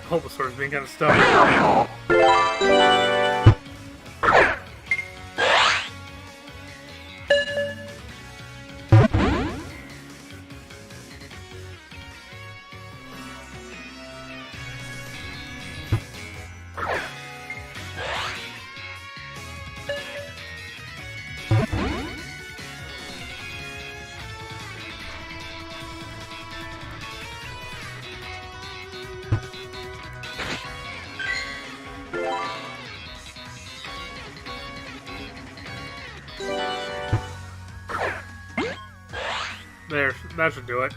Bulbasaur's being kind of stubborn. There, that should do it.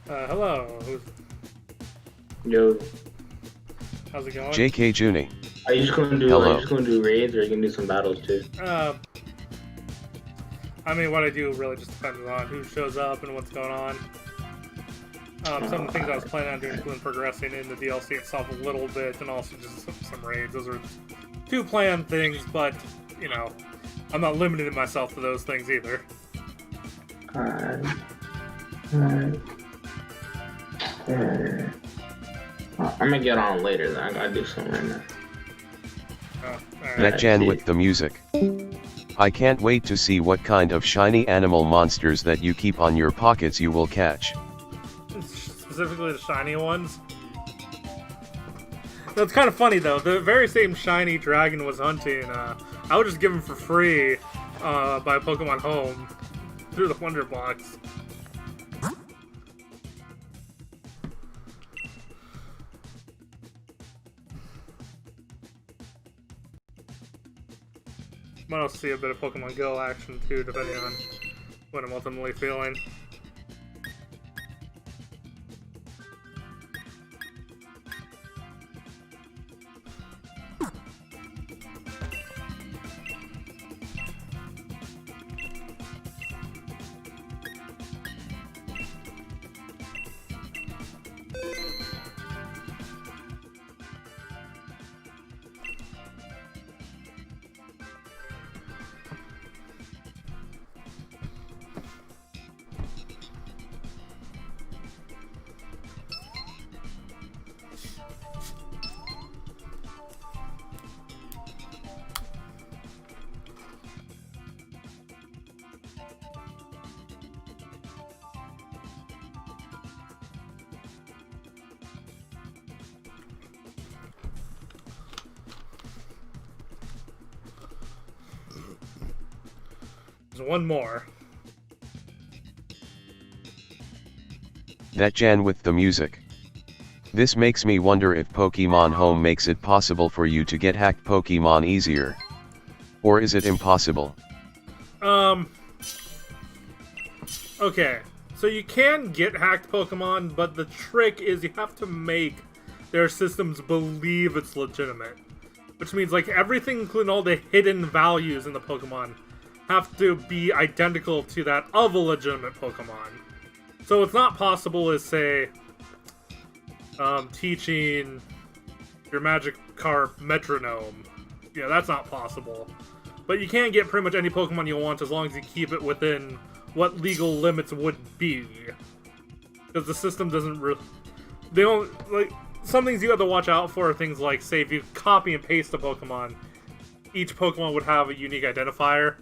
Hello. Yo. How's it going? JKJoony. Are you just gonna do raids, or are you gonna do some battles too? I mean, what I do really just depends on who shows up and what's going on. Some of the things I was planning on doing include progressing in the DLC itself a little bit, and also just some raids. Those are two planned things, but you know, I'm not limiting myself to those things either. Alright. I'm gonna get on later then. I gotta do something right now. That Jan with the music. I can't wait to see what kind of shiny animal monsters that you keep on your pockets you will catch. Specifically the shiny ones. That's kind of funny though. The very same shiny dragon was hunting. I would just give him for free by Pokemon Home through the Wonder Box. Might also see a bit of Pokemon Go action too, depending on what I'm ultimately feeling. One more. That Jan with the music. This makes me wonder if Pokemon Home makes it possible for you to get hacked Pokemon easier. Or is it impossible? Okay. So you can get hacked Pokemon, but the trick is you have to make their systems believe it's legitimate. which means like everything, including all the hidden values in the Pokemon, have to be identical to that of a legitimate Pokemon. So what's not possible is, say, teaching your Magikarp metronome. Yeah, that's not possible. But you can get pretty much any Pokemon you want as long as you keep it within what legal limits would be. Because the system doesn't really... They don't... Like, some things you have to watch out for are things like, say, if you copy and paste a Pokemon, each Pokemon would have a unique identifier.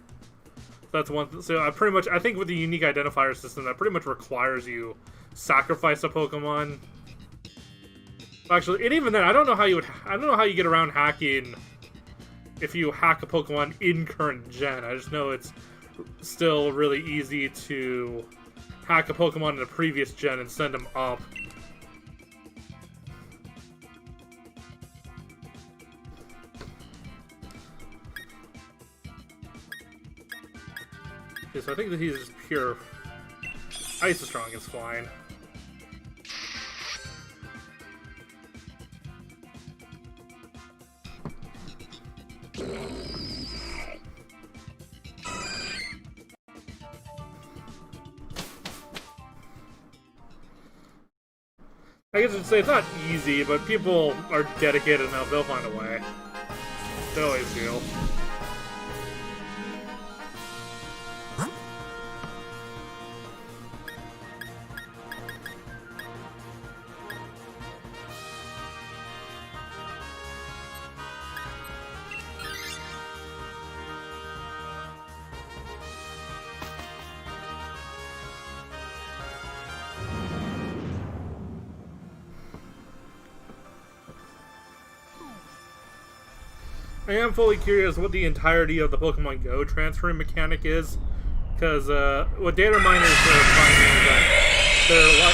That's one... So I think with the unique identifier system, that pretty much requires you sacrifice a Pokemon. Actually, and even then, I don't know how you get around hacking if you hack a Pokemon in current gen. I just know it's still really easy to hack a Pokemon in a previous gen and send them up. Okay, so I think that he's just pure Ice is strong, it's fine. I guess I'd say it's not easy, but people are dedicated enough, they'll find a way. They always do. I am fully curious what the entirety of the Pokemon Go transferring mechanic is, because what data miners are finding is that they're a lot...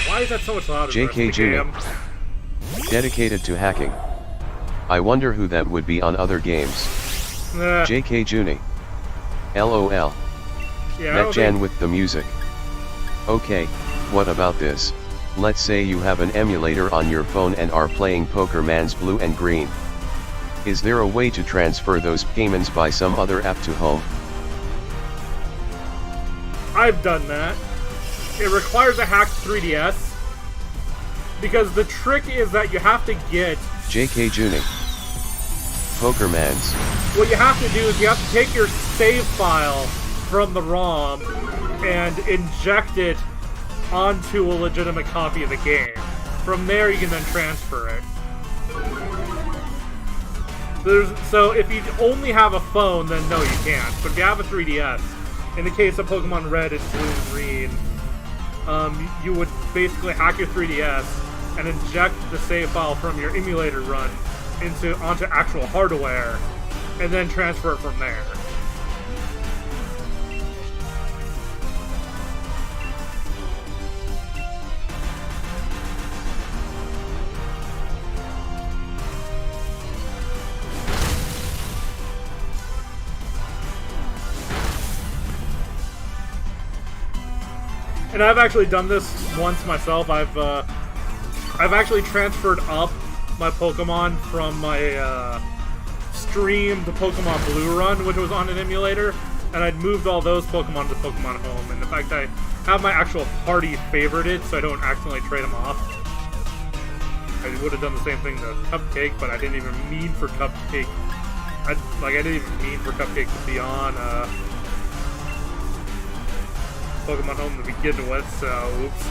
Why is that so much louder? JKJoony. Dedicated to hacking. I wonder who that would be on other games. JKJoony. LOL. Yeah, NetJan with the music. Okay, what about this? Let's say you have an emulator on your phone and are playing Pokémon's Blue and Green. Is there a way to transfer those Pokémons by some other app to home? I've done that. It requires a hacked 3DS. Because the trick is that you have to get... JKJoony. Pokémons. What you have to do is you have to take your save file from the ROM and inject it onto a legitimate copy of the game. From there you can then transfer it. So if you only have a phone, then no, you can't. But if you have a 3DS, in the case of Pokemon Red and Blue and Green, you would basically hack your 3DS and inject the save file from your emulator run onto actual hardware, and then transfer it from there. And I've actually done this once myself. I've actually transferred up my Pokemon from my streamed Pokemon Blue run, which was on an emulator, and I'd moved all those Pokemon to Pokemon Home. And in fact, I have my actual party favorited, so I don't accidentally trade them off. I would have done the same thing to Cupcake, but I didn't even mean for Cupcake. I didn't even mean for Cupcake to be on Pokemon Home to begin with, so oops.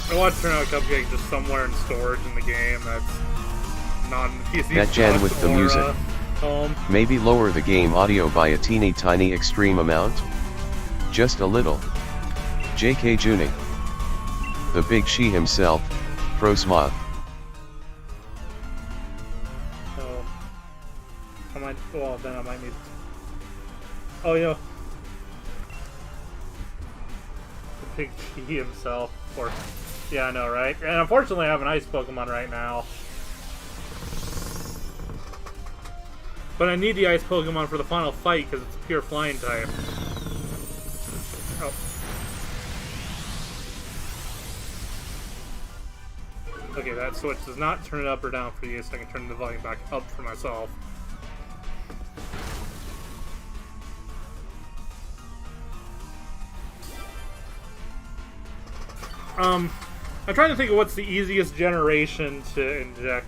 I watched turn out Cupcake just somewhere in storage in the game that's not in the PC. NetJan with the music. Home. Maybe lower the game audio by a teeny tiny extreme amount? Just a little. JKJoony. The big she himself, Frosmoth. Oh. Well, then I might need... Oh, yeah. Big T himself. Or, yeah, I know, right? And unfortunately, I have an ice Pokemon right now. But I need the ice Pokemon for the final fight because it's a pure flying type. Oh. Okay, that switch does not turn it up or down for you, so I can turn the volume back up for myself. I'm trying to think of what's the easiest generation to inject.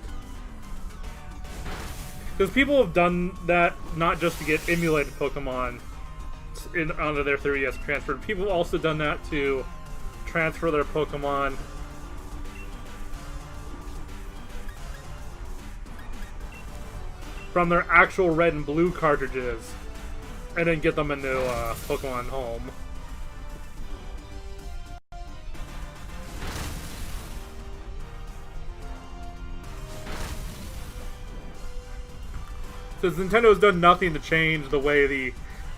Because people have done that not just to get emulated Pokemon onto their 3DS transferred. People have also done that to transfer their Pokemon from their actual red and blue cartridges and then get them into Pokemon Home. Since Nintendo has done nothing to change the way the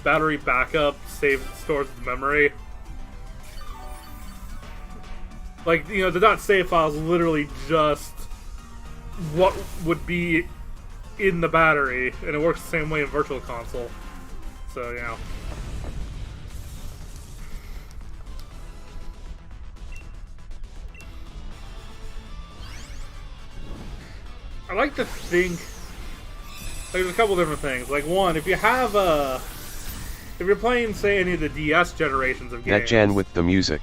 battery backup stores its memory. Like, you know, the .save file is literally just what would be in the battery, and it works the same way in Virtual Console. So, you know. I like to think... Like, there's a couple different things. Like, one, if you have if you're playing, say, any of the DS generations of games... That Jan with the music.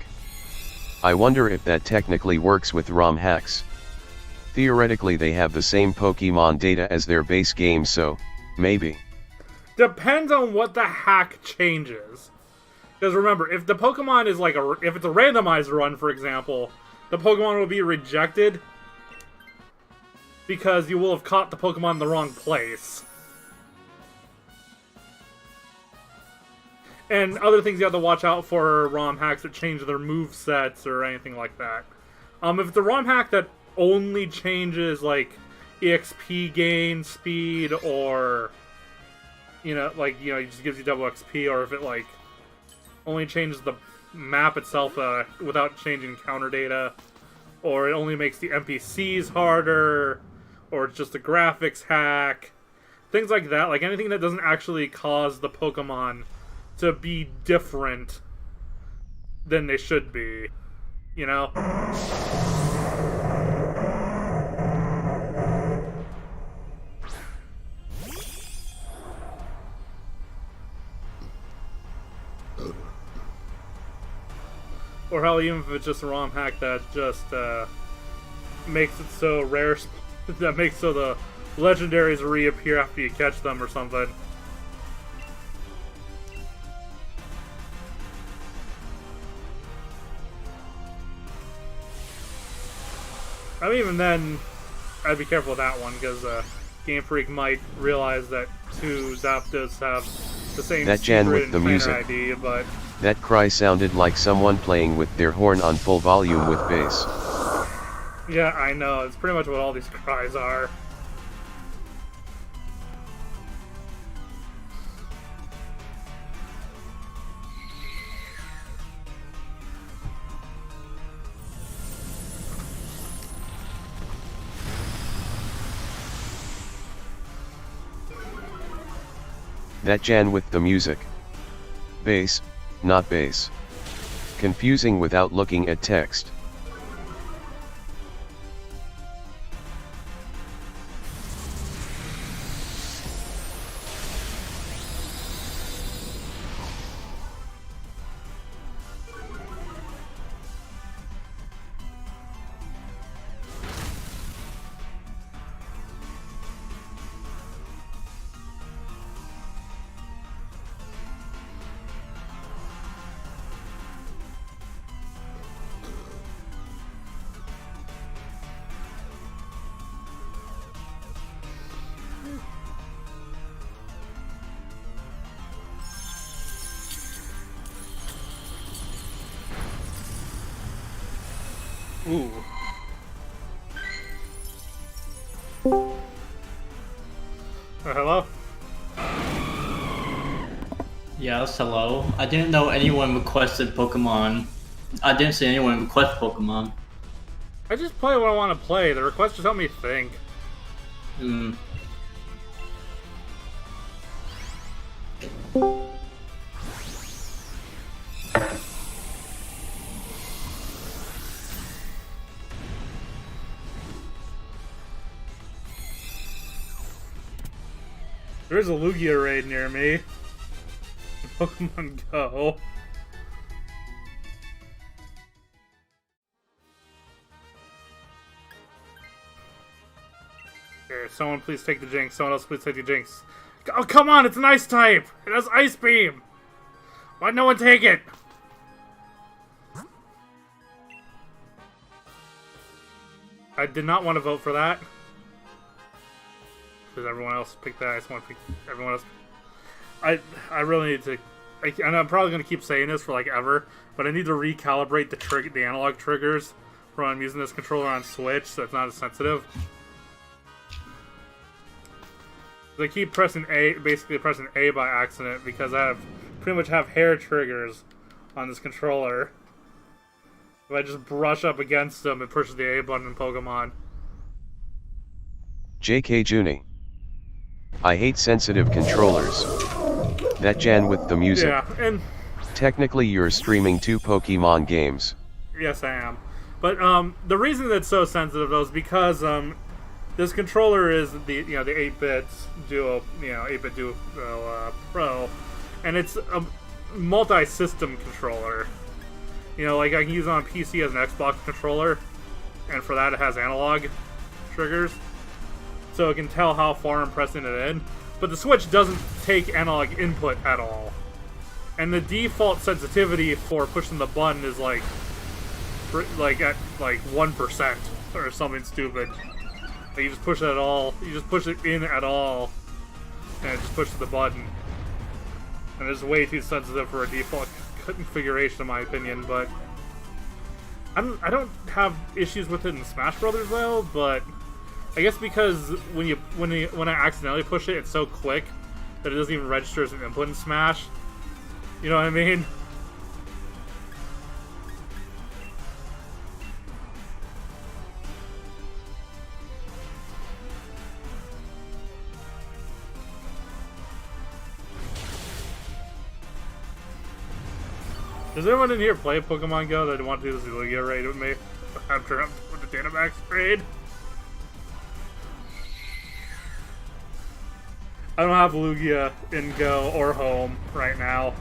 I wonder if that technically works with ROM hacks. Theoretically they have the same Pokemon data as their base game, so, maybe. Depends on what the hack changes. Because remember, if the Pokemon is like if it's a randomized run, for example, the Pokemon will be rejected because you will have caught the Pokemon in the wrong place. And other things you have to watch out for are ROM hacks that change their movesets or anything like that. If it's a ROM hack that only changes, like, EXP gain speed or, it just gives you double XP, or if it, like, only changes the map itself without changing counter data, or it only makes the NPCs harder, or it's just a graphics hack, things like that. Like, anything that doesn't actually cause the Pokemon to be different than they should be, you know? Or hell, even if it's just a ROM hack that just makes it so rare, that makes so the legendaries reappear after you catch them or something. I mean, even then, I'd be careful with that one, because Game Freak might realize that two Zapdos have the same that Jan with the music. ID, but... That cry sounded like someone playing with their horn on full volume with bass. Yeah, I know. It's pretty much what all these cries are. That Jan with the music. Bass, not bass. Confusing without looking at text. Ooh. Hello? Yes, hello. I didn't know anyone requested Pokemon. I didn't see anyone request Pokemon. I just play what I want to play. The requests just help me think. Hmm. There's a Lugia raid near me. Pokemon Go. Here, someone please take the Jinx. Someone else please take the Jinx. Oh, come on! It's an Ice type! It has Ice Beam! Why'd no one take it? I did not want to vote for that. Because everyone else picked that. I just want to pick everyone else. I really need to. And I'm probably going to keep saying this for like ever, but I need to recalibrate the analog triggers for when I'm using this controller on Switch so it's not as sensitive. I keep pressing A, basically pressing A by accident because I pretty much have hair triggers on this controller. If I just brush up against them, it pushes the A button in Pokemon. JKJoony. I hate sensitive controllers. That Jan with the music. Yeah, and technically you're streaming 2 Pokemon games. Yes, I am. But the reason that's so sensitive though is because this controller is the 8-bit Duo, 8-bit Duo Pro, and it's a multi-system controller. Like I can use it on PC as an Xbox controller, and for that it has analog triggers, so it can tell how far I'm pressing it in. But the Switch doesn't take analog input at all, and the default sensitivity for pushing the button is like at 1% or something stupid. Like you just push it at all. You just push it in at all, and it just pushes the button. And it's way too sensitive for a default configuration, in my opinion. But I don't have issues with it in Smash Brothers though. But I guess because when I accidentally push it, it's so quick that it doesn't even register as an input in Smash. You know what I mean? Does anyone in here play Pokemon Go that want to do this Lugia raid with me? After I'm with the Dynamax raid? I don't have Lugia in Go or Home right now.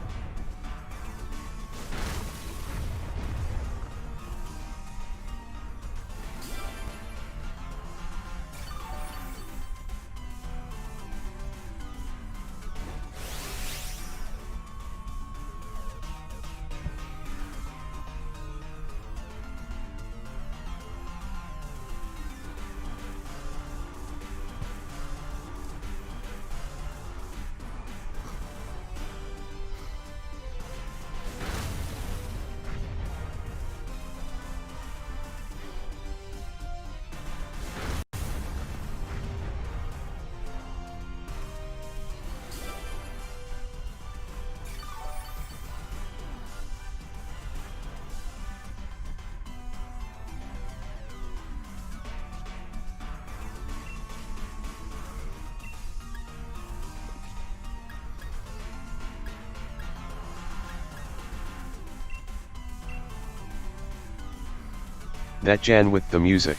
That Jan with the music.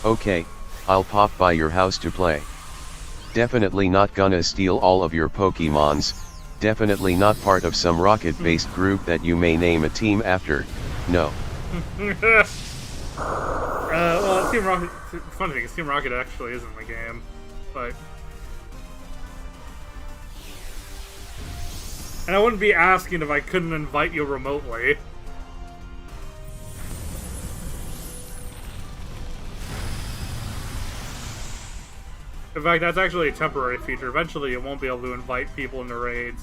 Okay, I'll pop by your house to play. Definitely not gonna steal all of your Pokemons, definitely not part of some rocket-based group that you may name a team after, no. Well, Team Rocket, funny thing is Team Rocket actually is in the game, but... And I wouldn't be asking if I couldn't invite you remotely. In fact, that's actually a temporary feature. Eventually, you won't be able to invite people into raids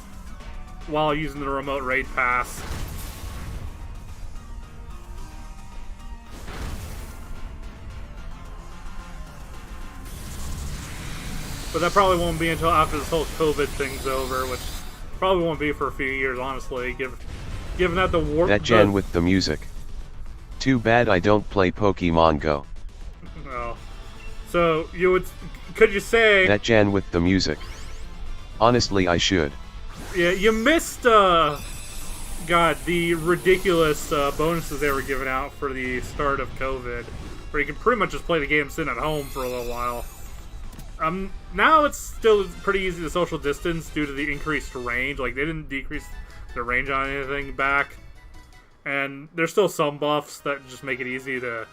while using the remote raid pass. But that probably won't be until after this whole COVID thing's over, which probably won't be for a few years, honestly, giving out the war. That Jan with the music. Too bad I don't play Pokemon Go. Oh. So could you say that Jan with the music? Honestly, I should. Yeah, you missed. God, the ridiculous bonuses they were giving out for the start of COVID, where you could pretty much just play the game sitting at home for a little while. Now it's still pretty easy to social distance due to the increased range. Like, they didn't decrease the range on anything back. And there's still some buffs that just make it easy to,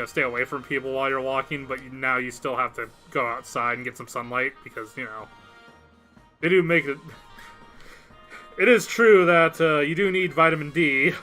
stay away from people while you're walking, but now you still have to go outside and get some sunlight because, they do make it... It is true that you do need vitamin D.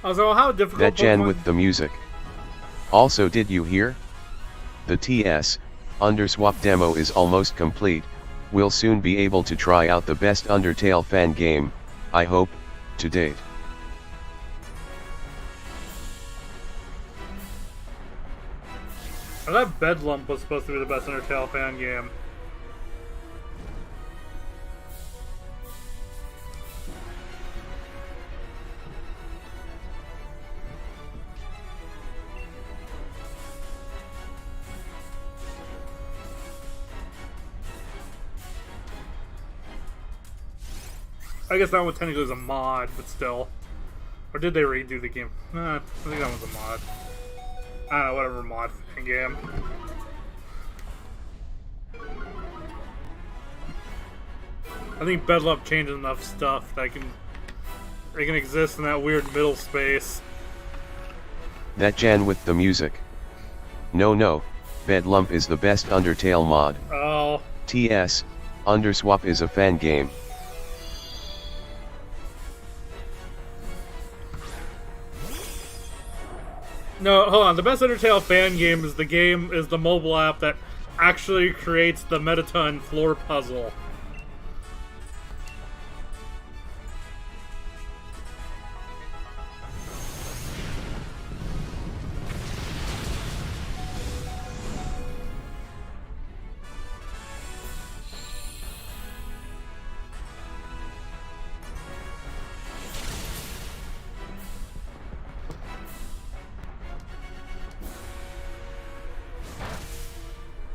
Also, how difficult that Jan Pokemon... with the music. Also, did you hear? The TS Underswap demo is almost complete. We'll soon be able to try out the best Undertale fan game, I hope, to date. I thought Bedlamp was supposed to be the best Undertale fan game. I guess that one technically was a mod, but still. Or did they redo the game? I think that was a mod. I don't know, whatever mod game. I think Bedlamp changed enough stuff that it can exist in that weird middle space. That Jan with the music. No, Bedlamp is the best Undertale mod. Oh. TS Underswap is a fan game. No, hold on. The best Undertale fan game is the mobile app that actually creates the Metaton floor puzzle.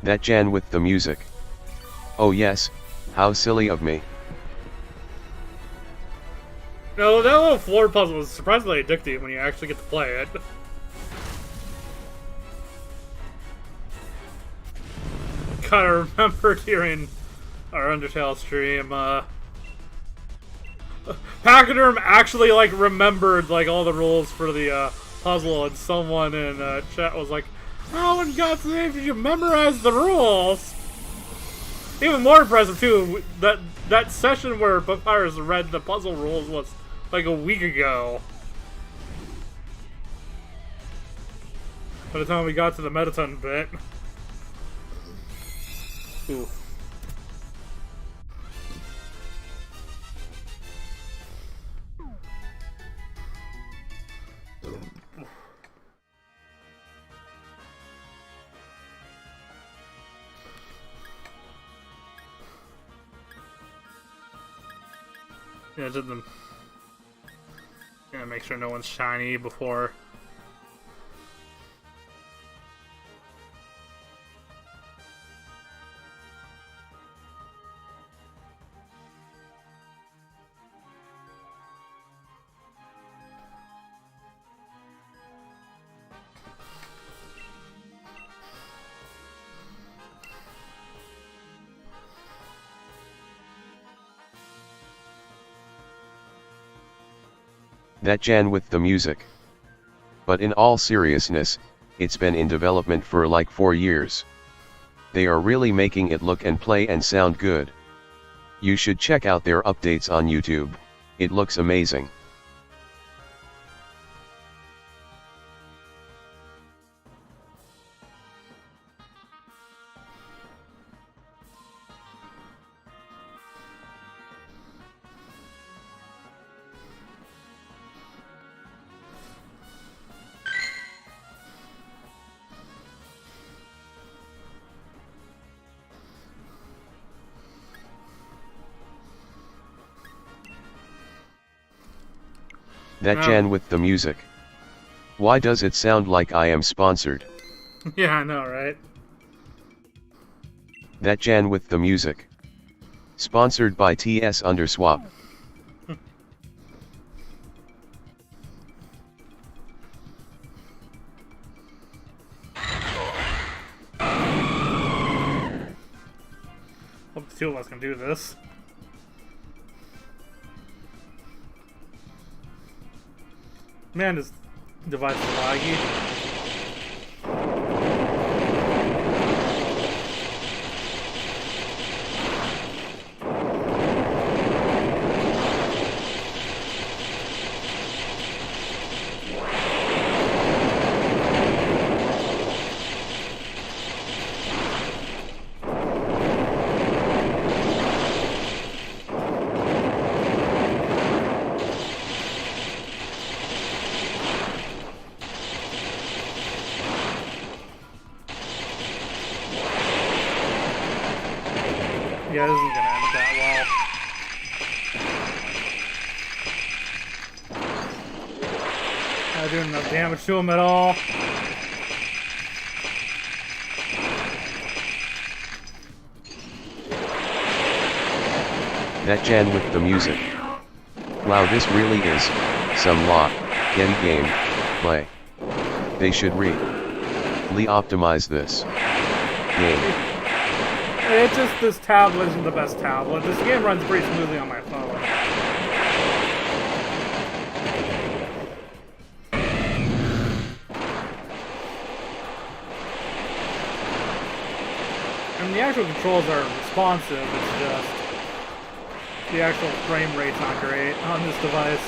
That Jan with the music. Oh yes, how silly of me. No, that little floor puzzle is surprisingly addictive when you actually get to play it. Gotta remember during our Undertale stream, Pachyderm actually, remembered, all the rules for the, puzzle, and someone in, chat was like, how in God's name did you memorize the rules? Even more impressive, too, that session where Papyrus read the puzzle rules was, a week ago. By the time we got to the Metaton bit. Ooh. Yeah, did them. Gonna make sure no one's shiny before. That Jan with the music. But in all seriousness, it's been in development for like 4 years. They are really making it look and play and sound good. You should check out their updates on YouTube, it looks amazing. That Jan with the music. Why does it sound like I am sponsored? Yeah, I know, right? That Jan with the music. Sponsored by TS_swap. Hope the two of us can do this. Man, this device is laggy. Yeah, this isn't gonna end that well. Not doing enough damage to him at all. That Jan with the music. Wow, this really is some lot game play. They should really optimize this game. It's just this tablet isn't the best tablet. This game runs pretty smoothly on my phone. And the actual controls are responsive, it's just the actual frame rate's not great on this device.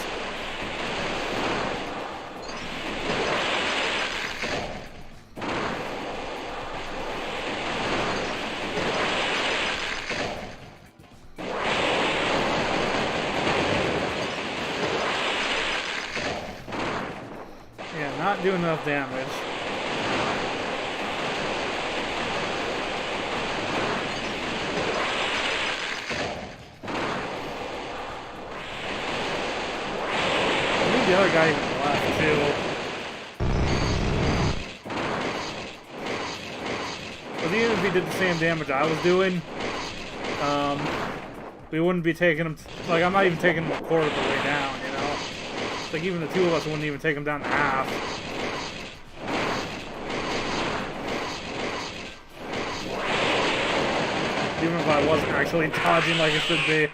Yeah, not doing enough damage. The other guy even left too. But even if he did the same damage I was doing, we wouldn't be taking him. Like, I'm not even taking him a quarter of the way down, you know? Like, even the two of us wouldn't even take him down to half. Even if I wasn't actually dodging like it should be.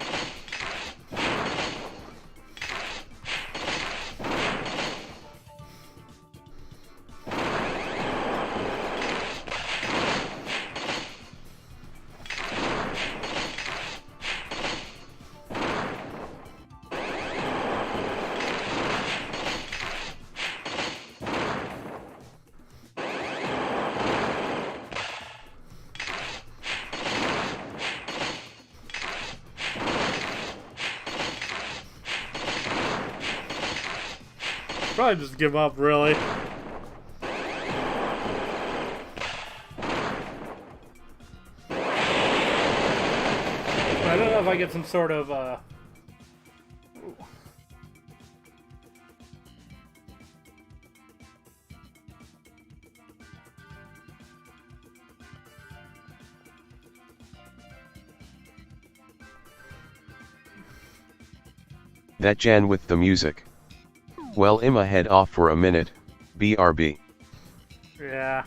Probably just give up, really. I don't know if I get some sort of, That Jan with the music. Well, I'ma head off for a minute, BRB. Yeah.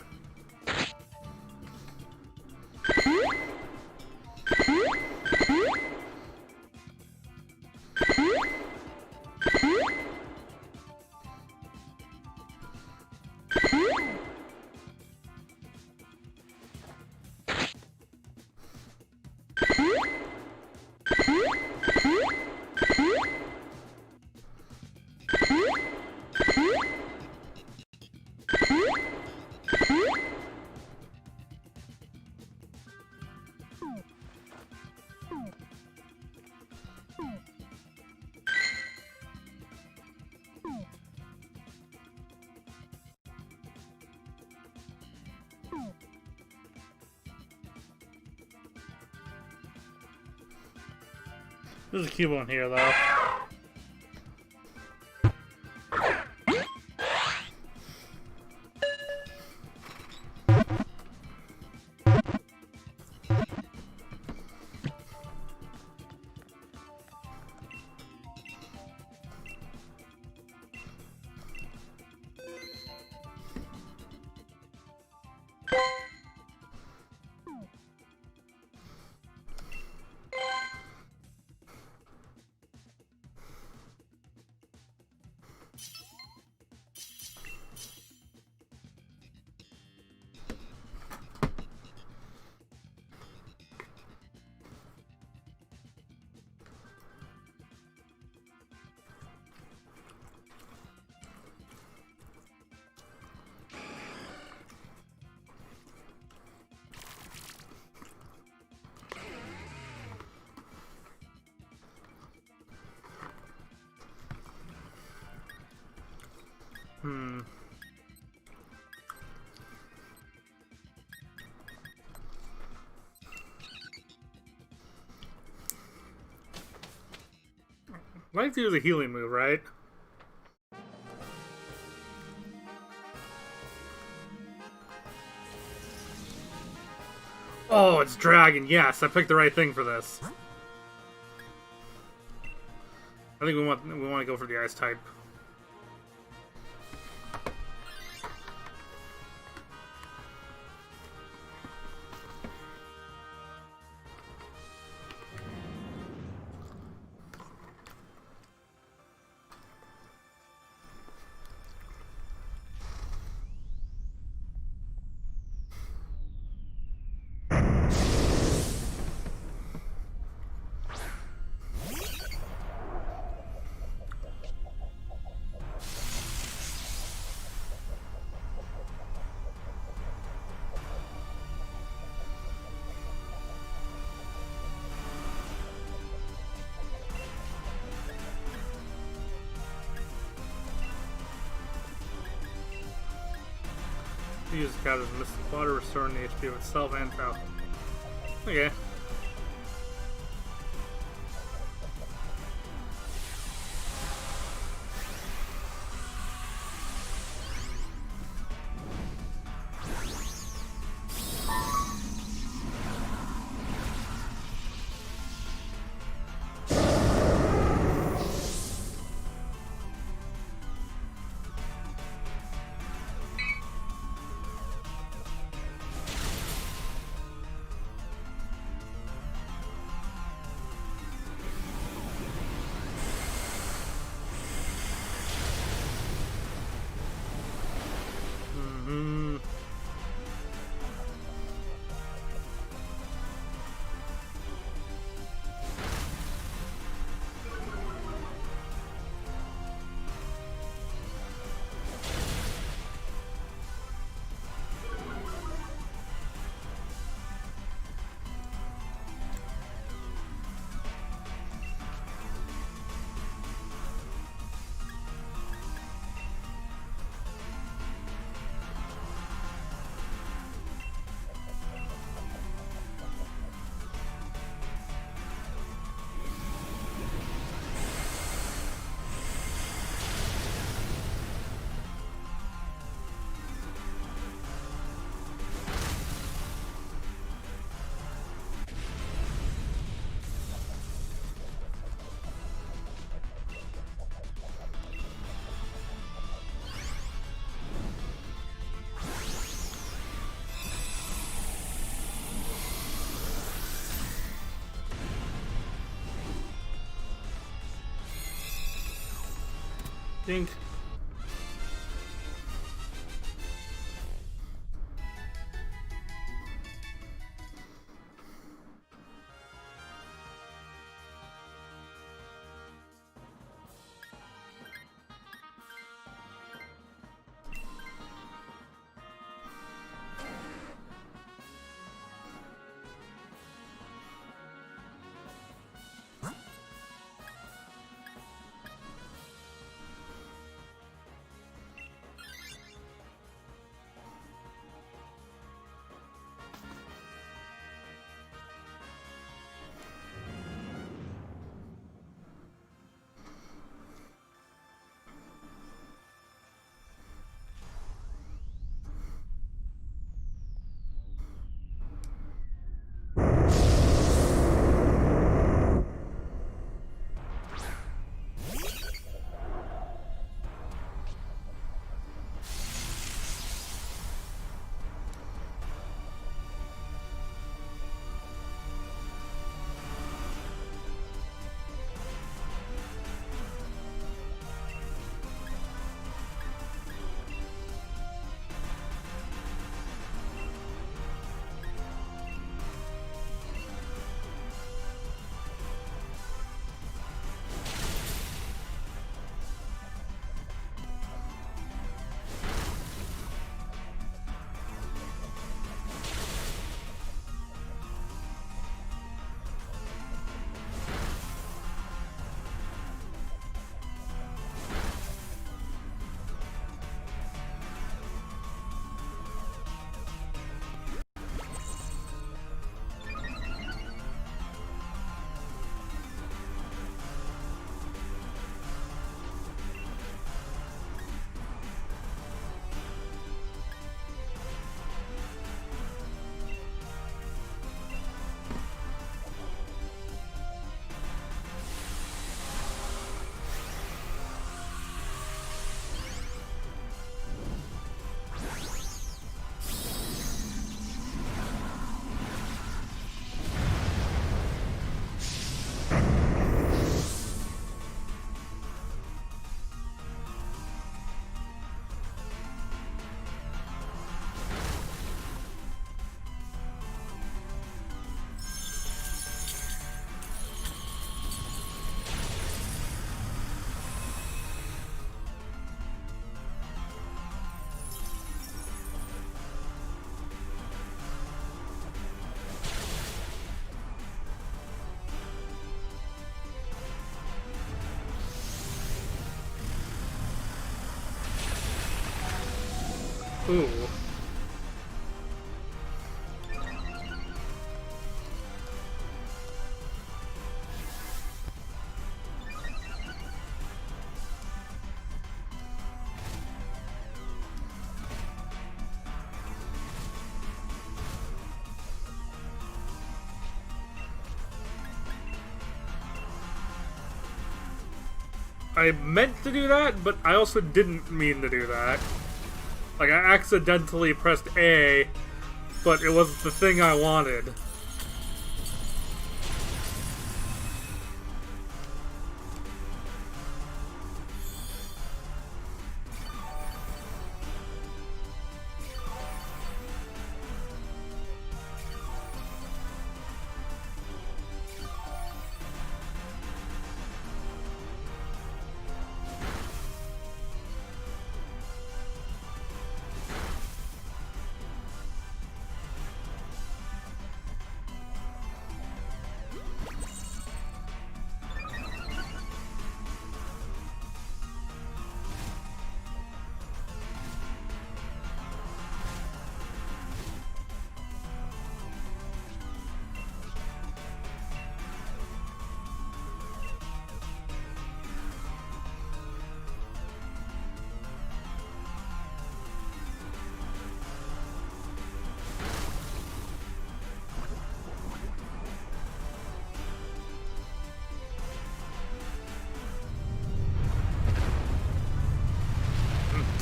There's a Cubone here, though. I have to use a healing move, right? Oh, it's Dragon. Yes, I picked the right thing for this. I think we want to go for the Ice type. Use the card as Mystic Water, restoring the HP of itself and Falcon. Okay. Dink. Ooh. I meant to do that, but I also didn't mean to do that. Like, I accidentally pressed A, but it was the thing I wanted.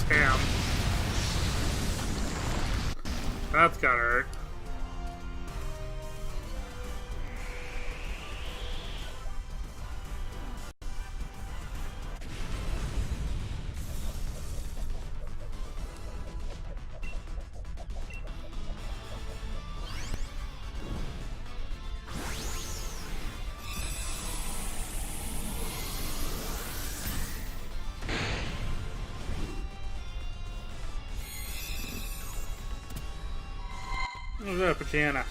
Damn. That's gotta hurt. What's up, Pachana?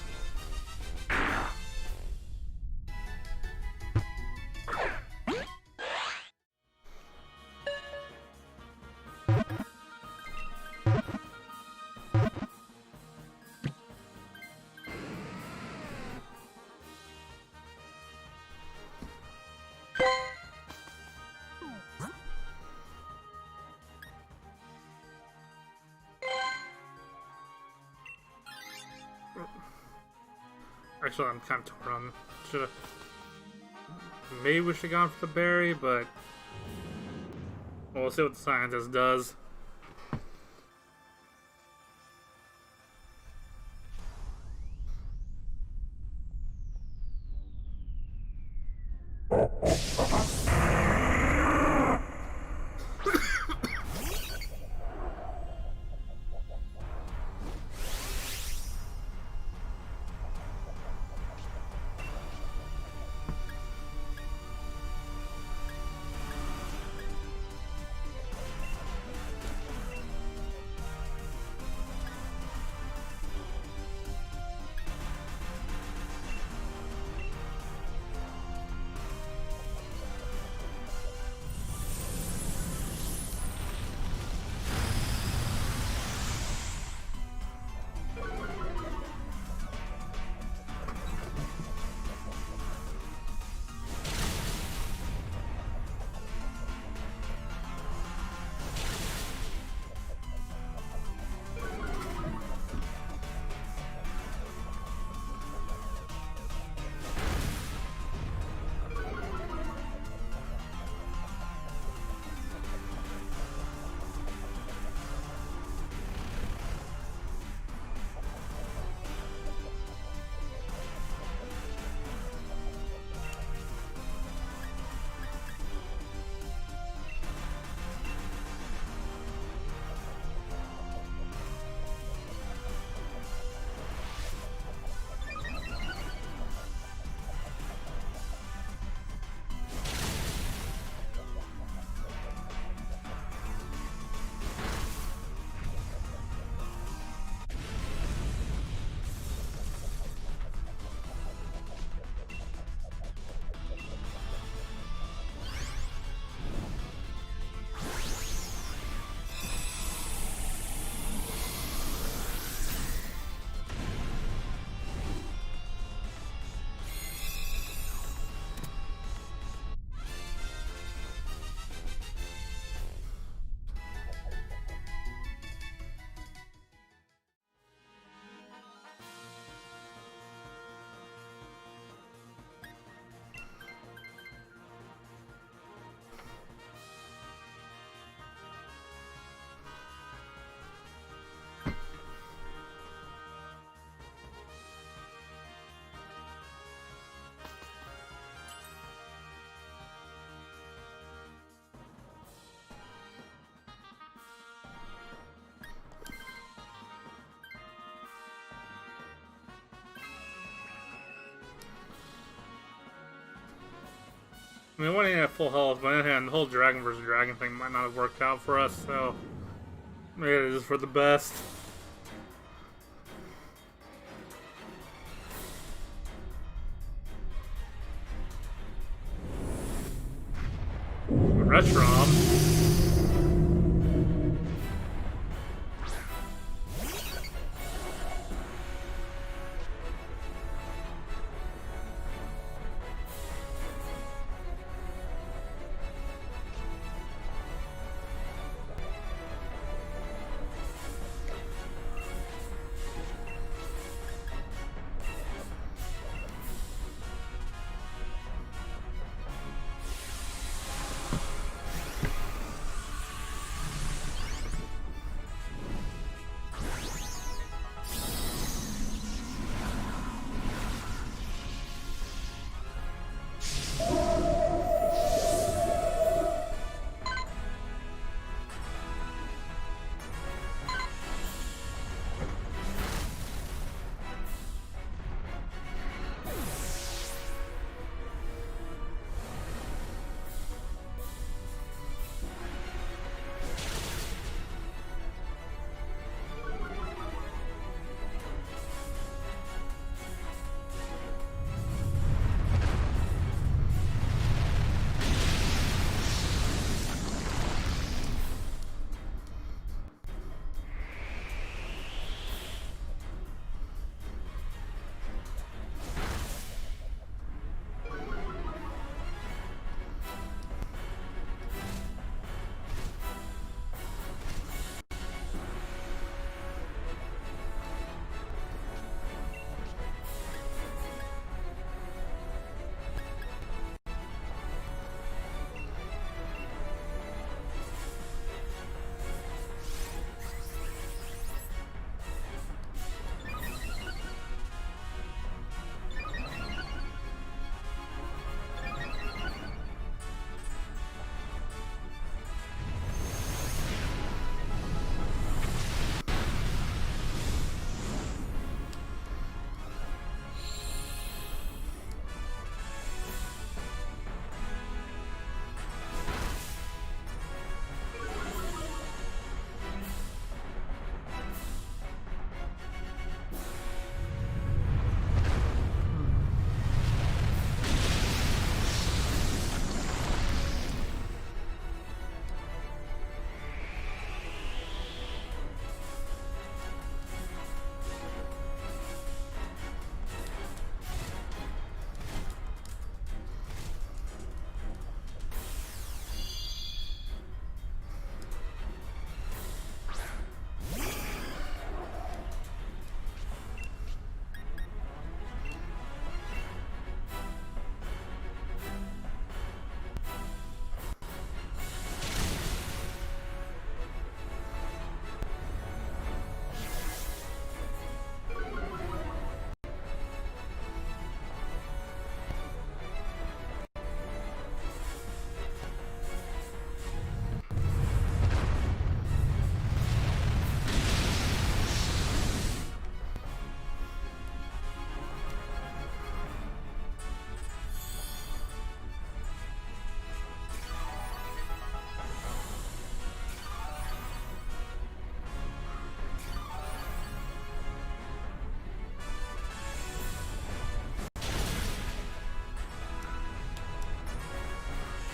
Actually, I'm kind of torn on. Should've. Maybe we should've gone for the berry, but. Well, we'll see what the scientist does. I mean, one ain't at full health, but on the other hand, the whole dragon versus dragon thing might not have worked out for us, so maybe it is for the best. Retrom.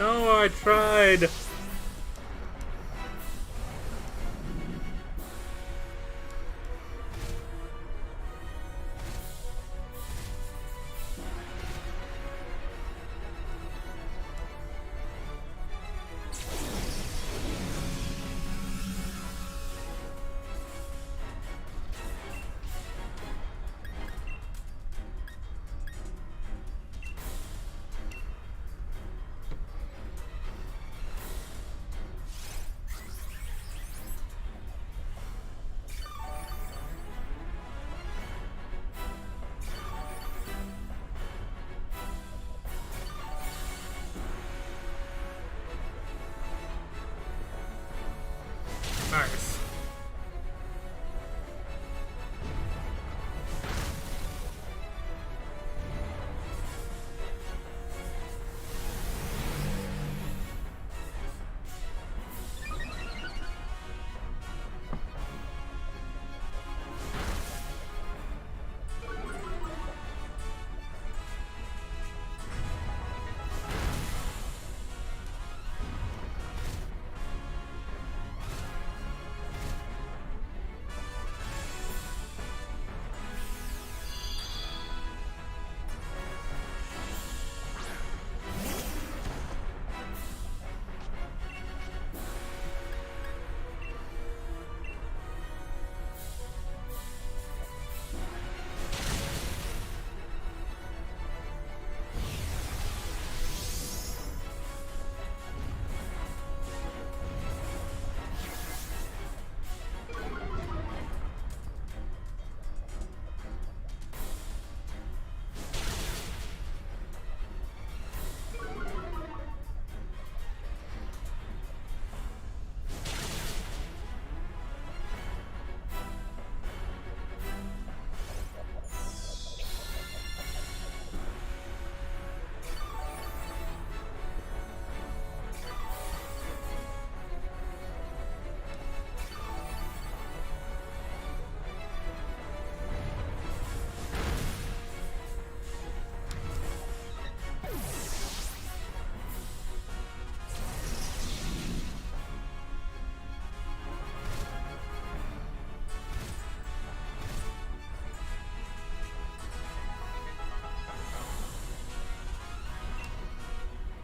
No, I tried. Nice.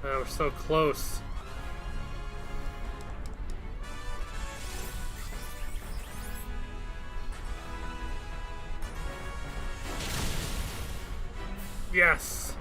We're so close. Yes.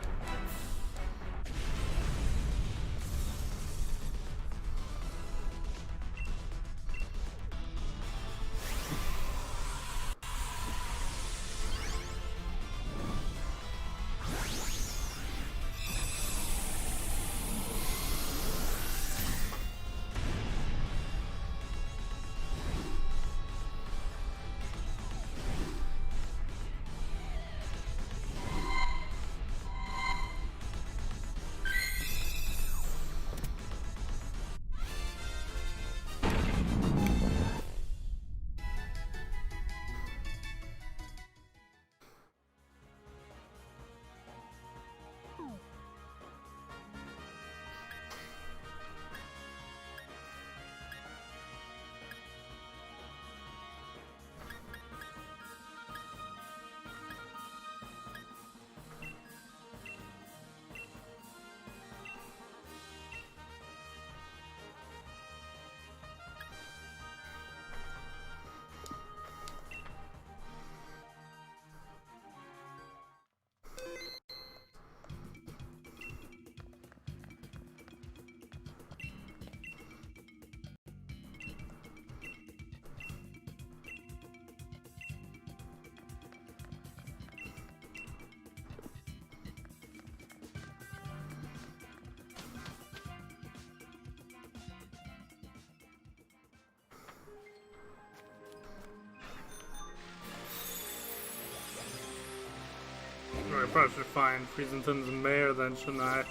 I probably should find Freezenton's mayor then, shouldn't I?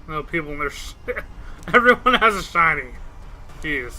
No people in their shit. Everyone has a shiny. Jeez.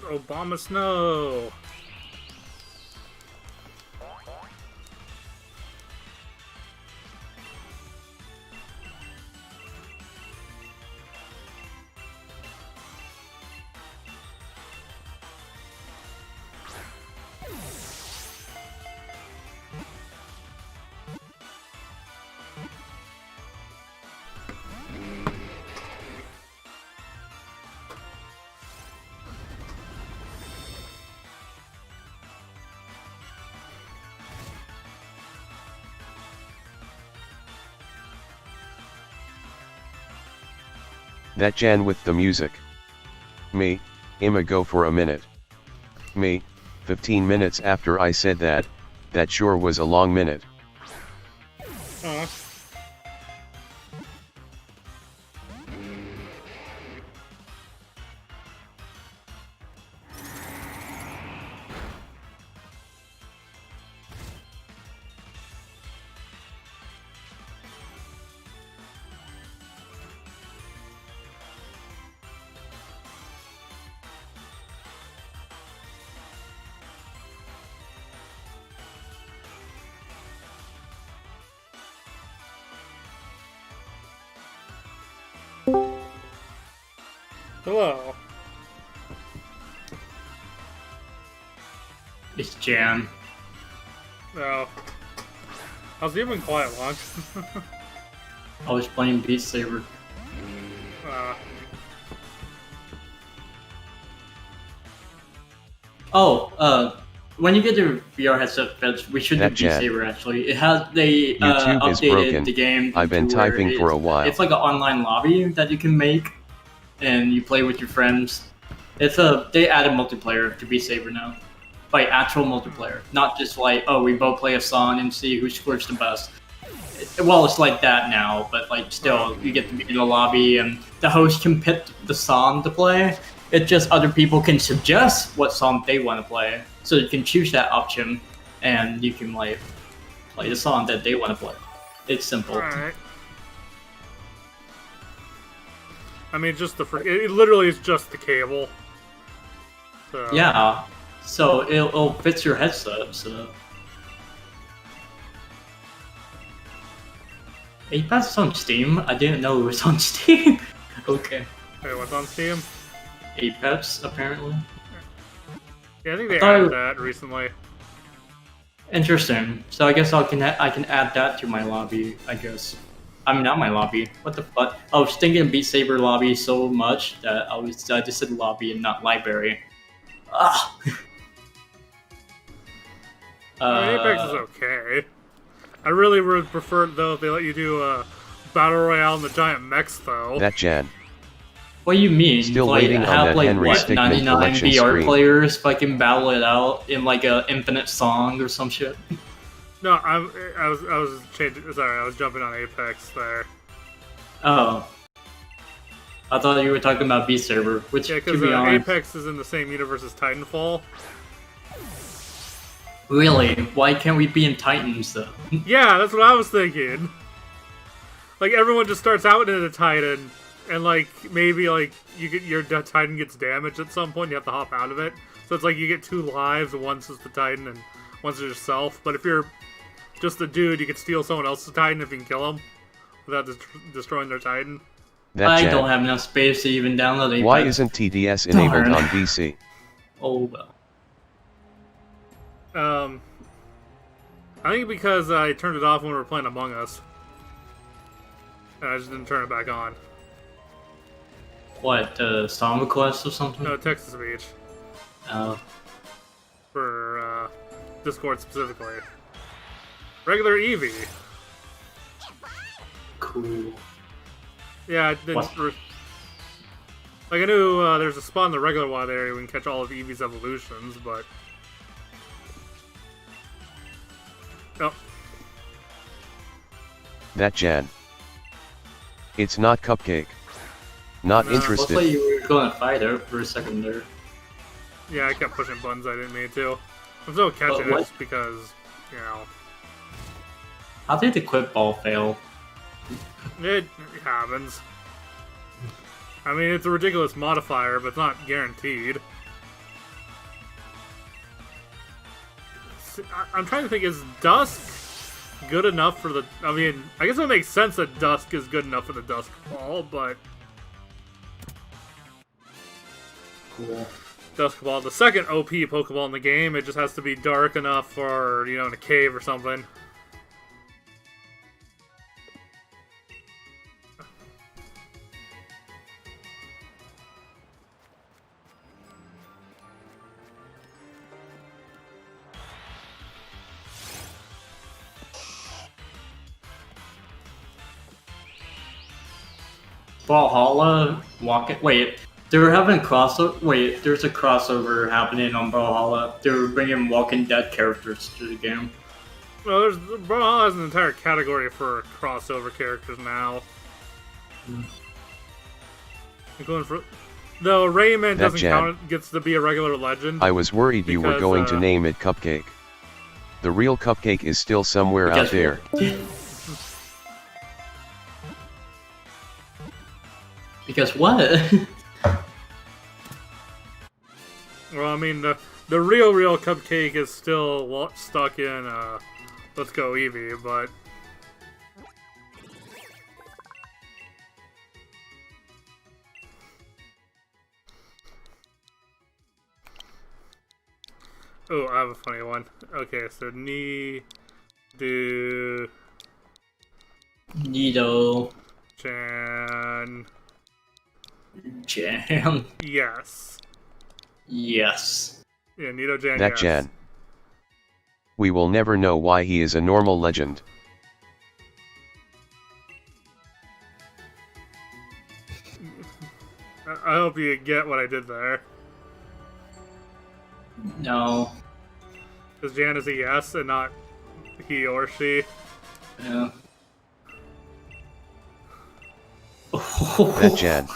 Obama Snow. That Jan with the music. Me, I'ma go for a minute. Me, 15 minutes after I said that sure was a long minute. Hello. It's Jan. Oh. How's you been quiet, Lunk? I was playing Beat Saber. When you get the VR headset fetched, we should do That Beat Jan. Saber actually. They YouTube is updated broken. the game. I've been to where typing for a while. It's like an online lobby that you can make, and you play with your friends. They added multiplayer to Beat Saber now, like actual multiplayer, not just like, oh, we both play a song and see who scores the best. Well, it's like that now, but like still, you get to be in the lobby and the host can pick the song to play. It's just other people can suggest what song they want to play, so you can choose that option, and you can like play the song that they want to play. It's simple. Alright. I mean, just it literally is just the cable. So. Yeah, so it'll fit your headset. So Apex is on Steam. I didn't know it was on Steam. Okay. Wait, what's on Steam? Apex apparently. Yeah, I think they added that recently. Interesting. So I guess I can add that to my lobby. I guess. I mean, not my lobby. What the fuck? I was thinking of Beat Saber lobby so much that I just said lobby and not library. Ah. Apex is okay. I really would prefer though if they let you do a battle royale in the giant mechs though. That Jan. What do you mean? Still like, waiting on have that like Henry what, Stickmin 99 collection VR screen. players fucking battle it out in like a infinite song or some shit? No, I was changing. Sorry, I was jumping on Apex there. Oh. I thought you were talking about Beat Saber, which, Yeah, to because be honest... Apex is in the same universe as Titanfall. Really? Why can't we be in Titans, though? Yeah, that's what I was thinking. Like, everyone just starts out in a Titan, and, like, maybe, like, your Titan gets damaged at some point, you have to hop out of it. So it's like you get 2 lives, and one's just the Titan, and one's just yourself. But if you're just a dude, you can steal someone else's Titan if you can kill them without destroying their Titan. That I Jan. don't have enough space to even download Apex. Why isn't TDS enabled Darn. on PC? Oh, well. I think because I turned it off when we were playing Among Us. And I just didn't turn it back on. What, song request or something? No, text-to-speech. Oh. For, Discord specifically. Regular Eevee. Cool. Yeah, I didn't... What? Like, I knew there's a spot in the regular wild area where we can catch all of Eevee's evolutions, but... Oh. That Jan. It's not Cupcake. Not No. Looks like interested. you were going to fight her for a second there. Yeah, I kept pushing buttons I didn't mean to. I'm still catching it what? just because, you know... How did the quit ball fail? It happens. I mean, it's a ridiculous modifier, but it's not guaranteed. I'm trying to think, is Dusk good enough for the... I mean, I guess it makes sense that Dusk is good enough for the Dusk Ball, but... Cool. Dusk Ball, the second OP Pokeball in the game, it just has to be dark enough for, you know, in a cave or something. Brawlhalla, wait, they're having crossover. Wait, there's a crossover happening on Brawlhalla. They're bringing Walking Dead characters to the game. Well, Brawlhalla has an entire category for crossover characters now. Including for... Though Rayman doesn't count, gets to be a regular legend. I was worried you were going to name it Cupcake. The real Cupcake is still somewhere out there. Because what? Well, I mean, the real Cupcake is still stuck in, Let's Go Eevee, but... Oh, I have a funny one. Okay, so Nido. Jan... Jan. Yes. Yes. Yeah, Nido Jan, That yes. Jan. We will never know why he is a normal legend. I hope you get what I did there. No. Because Jan is a yes and not he or she. Yeah. That Jan.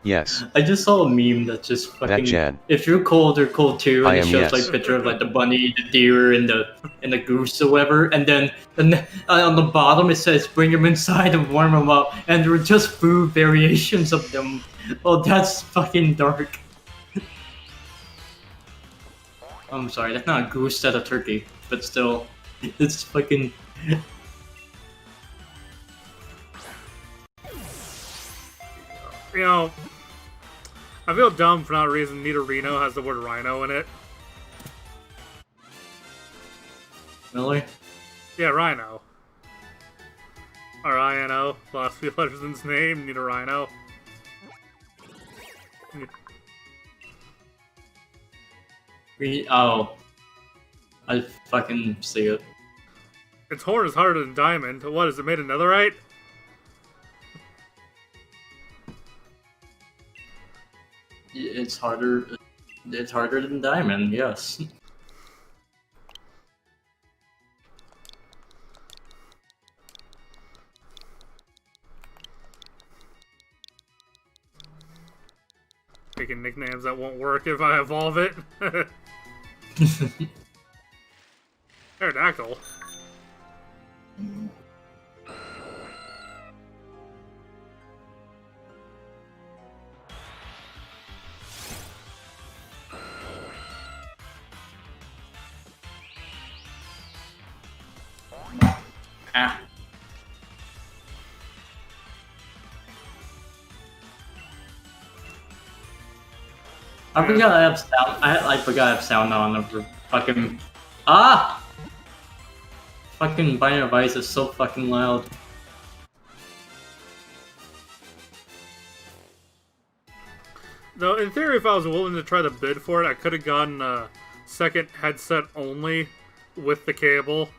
Yes. I just saw a meme that just fucking. That Jan. If you're cold, they're cold too. And it shows yes. like picture of like the bunny, the deer, and the goose or whatever. And then on the bottom it says bring them inside and warm them up. And there were just food variations of them. Oh, that's fucking dark. I'm sorry, that's not a goose, that's a turkey. But still, it's fucking. You know, I feel dumb for not reason Nidorino has the word rhino in it. Really? Yeah, rhino. R-I-N-O, last few letters in his name, Nidorino. Oh. I fucking see it. Its horn is harder than diamond. What, is it made of netherite? It's harder. It's harder than diamond. Yes. Picking nicknames that won't work if I evolve it. Pterodactyl. Ah. I forgot I have sound. I forgot I have sound on over fucking. Ah! Fucking Binding of Ice is so fucking loud. Though, in theory, if I was willing to try to bid for it, I could have gotten a second headset only with the cable.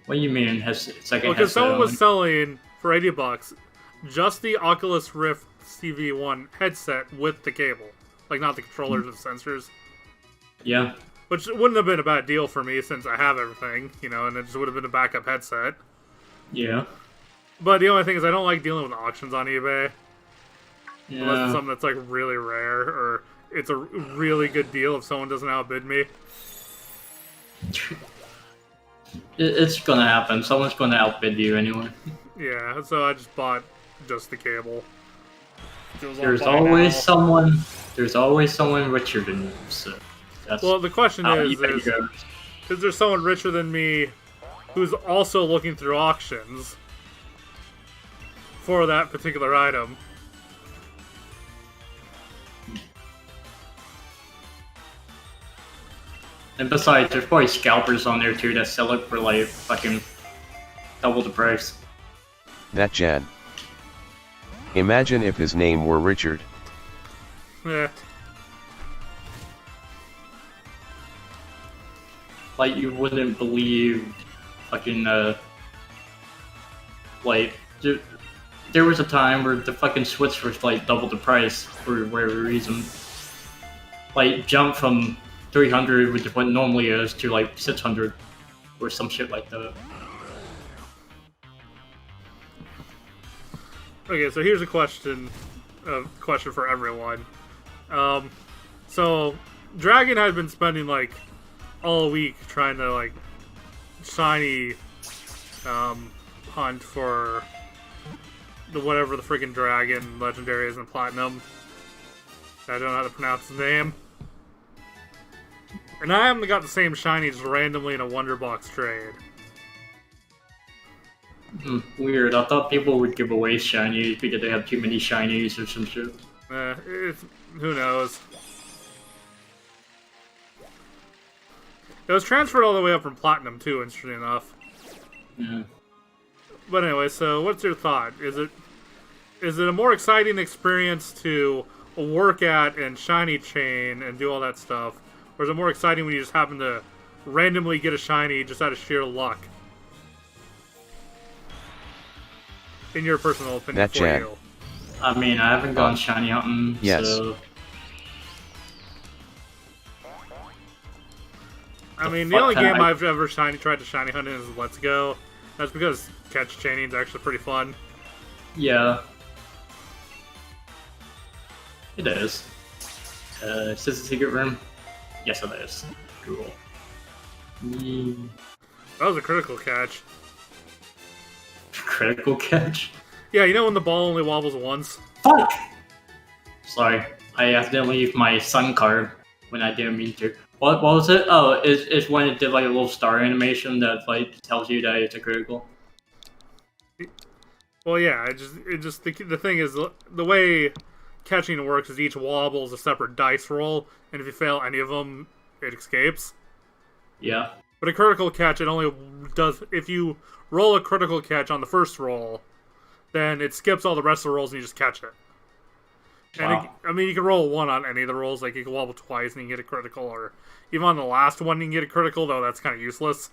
What do you mean has second? Well, because someone was selling for $80 just the Oculus Rift CV1 headset with the cable, like not the controllers and sensors. Yeah. Which wouldn't have been a bad deal for me since I have everything, you know, and it just would have been a backup headset. Yeah. But the only thing is, I don't like dealing with auctions on eBay. Yeah. Unless it's something that's like really rare, or it's a really good deal if someone doesn't outbid me. It's gonna happen. Someone's gonna outbid you anyway. Yeah, so I just bought just the cable. There's always someone richer than you. So. That's Well, the question how is eBay goes. there someone richer than me who's also looking through auctions for that particular item? And besides, there's probably scalpers on there too that sell it for like fucking double the price. That Jan. Imagine if his name were Richard. Yeah. Like, you wouldn't believe fucking, like, there was a time where the fucking Switch was like double the price for whatever reason. Like, jumped from 300, which is what it normally is, to like 600 or some shit like that. Okay, so here's a question for everyone. So Dragon had been spending like all week trying to like shiny hunt for the whatever the freaking dragon legendary is in Platinum. I don't know how to pronounce his name. And I haven't got the same shiny just randomly in a Wonder Box trade. Weird. I thought people would give away shinies because they have too many shinies or some shit. Who knows? It was transferred all the way up from Platinum too, interesting enough. Yeah. But anyway, so what's your thought? Is it a more exciting experience to work at and shiny chain and do all that stuff? Or is it more exciting when you just happen to randomly get a shiny just out of sheer luck? In your personal opinion, That for Jan. you. I mean, I haven't gone shiny hunting, Yes. so... I mean, the fuck only can game I- I've ever tried to shiny hunt in is Let's Go. That's because catch chaining is actually pretty fun. Yeah. It is. Is this a secret room? Yes, it is. Cool. That was a critical catch. Critical catch? Yeah, you know when the ball only wobbles once? Fuck! Sorry, I accidentally used my sun card when I didn't mean to. What was it? Oh, it's when it did like a little star animation that like tells you that it's a critical. Well, yeah, the thing is, the way catching works is each wobble is a separate dice roll, and if you fail any of them, it escapes. Yeah. But a critical catch, it only does, if you roll a critical catch on the first roll, then it skips all the rest of the rolls and you just catch it. And Wow. I mean, you can roll one on any of the rolls, like you can wobble twice and you can get a critical, or even on the last one you can get a critical, though that's kind of useless.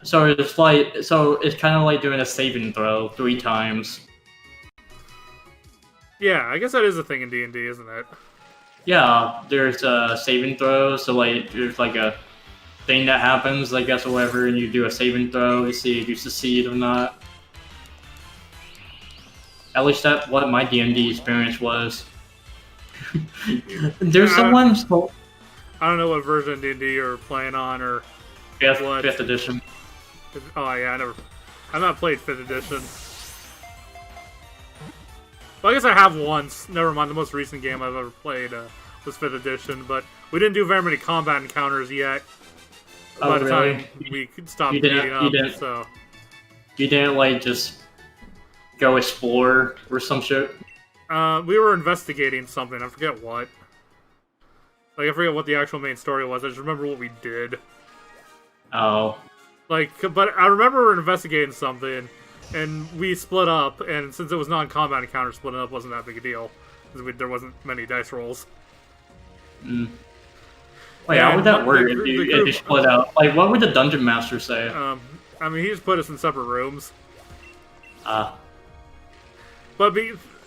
So it's like, it's kind of like doing a saving throw 3 times. Yeah, I guess that is a thing in D&D, isn't it? Yeah, there's a saving throw, so like there's like a thing that happens, I guess, or whatever, and you do a saving throw to see if you succeed or not. At least that's what my D&D experience was. There's someone so I don't know what version of D&D you're playing on, or what. 5th edition. Oh yeah, I've not played 5th edition. Well, I guess I have once. Never mind, the most recent game I've ever played was 5th edition, but we didn't do very many combat encounters yet. Oh, By the really? time we could stop You beating didn't- up, you didn't- so... You didn't like just go explore or some shit? we were investigating something, I forget what. Like, I forget what the actual main story was, I just remember what we did. Oh. Like, but I remember we were investigating something, and we split up, and since it was non-combat encounter, splitting up wasn't that big a deal. Because there wasn't many dice rolls. Mm. Wait, how would that work if you split out? Like, what would the dungeon master say? I mean, he just put us in separate rooms. Ah. But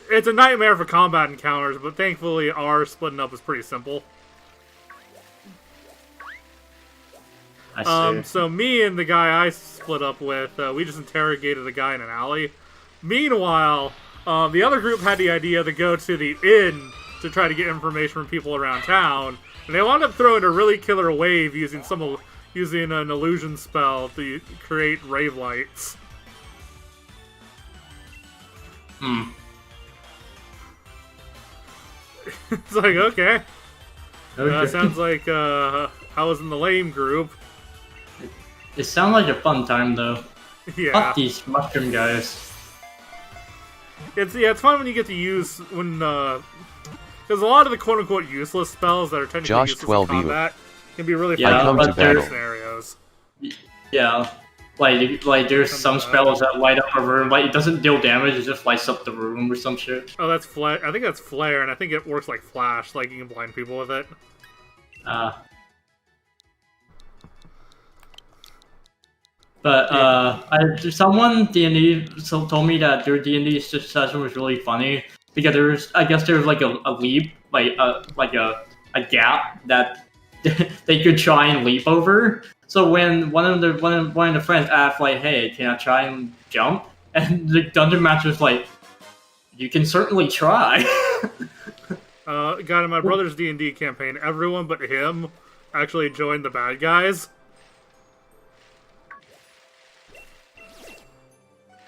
it's a nightmare for combat encounters, but thankfully our splitting up was pretty simple. I see. So me and the guy I split up with, we just interrogated a guy in an alley. Meanwhile, the other group had the idea to go to the inn to try to get information from people around town, and they wound up throwing a really killer wave using an illusion spell to create rave lights. Hmm. It's like, okay. Okay. Sounds like I was in the lame group. It sounds like a fun time though. Yeah. Fuck these mushroom guys. It's fun when you get to use when because a lot of the quote unquote useless spells that are technically Josh useless 12 in you. combat can be really Yeah, fun come in to battle. scenarios. Yeah. Like there's some spells that light up a room, like it doesn't deal damage, it just lights up the room or some shit. Oh, that's flare. I think that's flare, and I think it works like flash, like you can blind people with it. Someone D&D told me that their D&D session was really funny because I guess there was like a leap, like a gap that they could try and leap over. So when one of the friends asked like, "Hey, can I try and jump?" and the dungeon master was like, "You can certainly try." Got in my brother's D&D campaign, everyone but him actually joined the bad guys.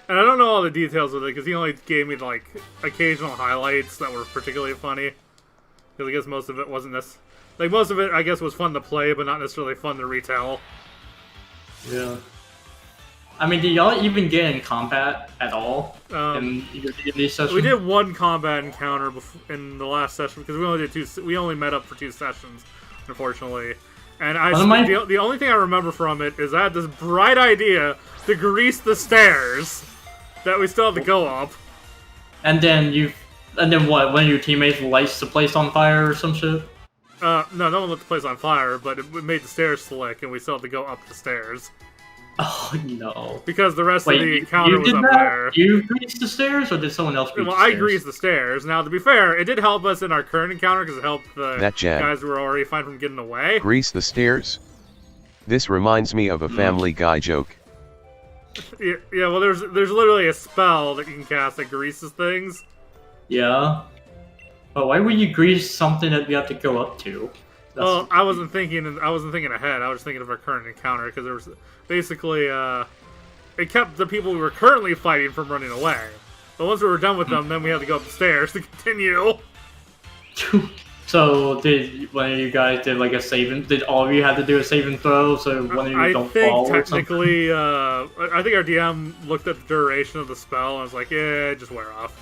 And I don't know all the details of it, because he only gave me, like, occasional highlights that were particularly funny. Because I guess most of it wasn't this. Like, most of it, I guess, was fun to play, but not necessarily fun to retell. Yeah. I mean, did y'all even get in combat at all in your D&D session? We did one combat encounter in the last session, because we only met up for 2 sessions, unfortunately. And the only thing I remember from it is I had this bright idea to grease the stairs that we still have to go up. And then what? One of your teammates lights the place on fire or some shit? No one lit the place on fire, but it made the stairs slick, and we still had to go up the stairs. Oh no! Because the rest of the encounter was up there. You greased the stairs, or did someone else grease the stairs? Well, I greased the stairs. Now, to be fair, it did help us in our current encounter because it helped the guys who were already fine from getting away. Grease the stairs? This reminds me of a Family Guy joke. Yeah, well, there's literally a spell that you can cast that greases things. Yeah. But why would you grease something that we have to go up to? Well, I wasn't thinking ahead. I was thinking of our current encounter because there was basically it kept the people we were currently fighting from running away. But once we were done with them, then we had to go up the stairs to continue. So did one of you guys did like a save? Did all of you have to do a save and throw so one of you don't fall? I think technically, I think our DM looked at the duration of the spell and was like, "Yeah, just wear off."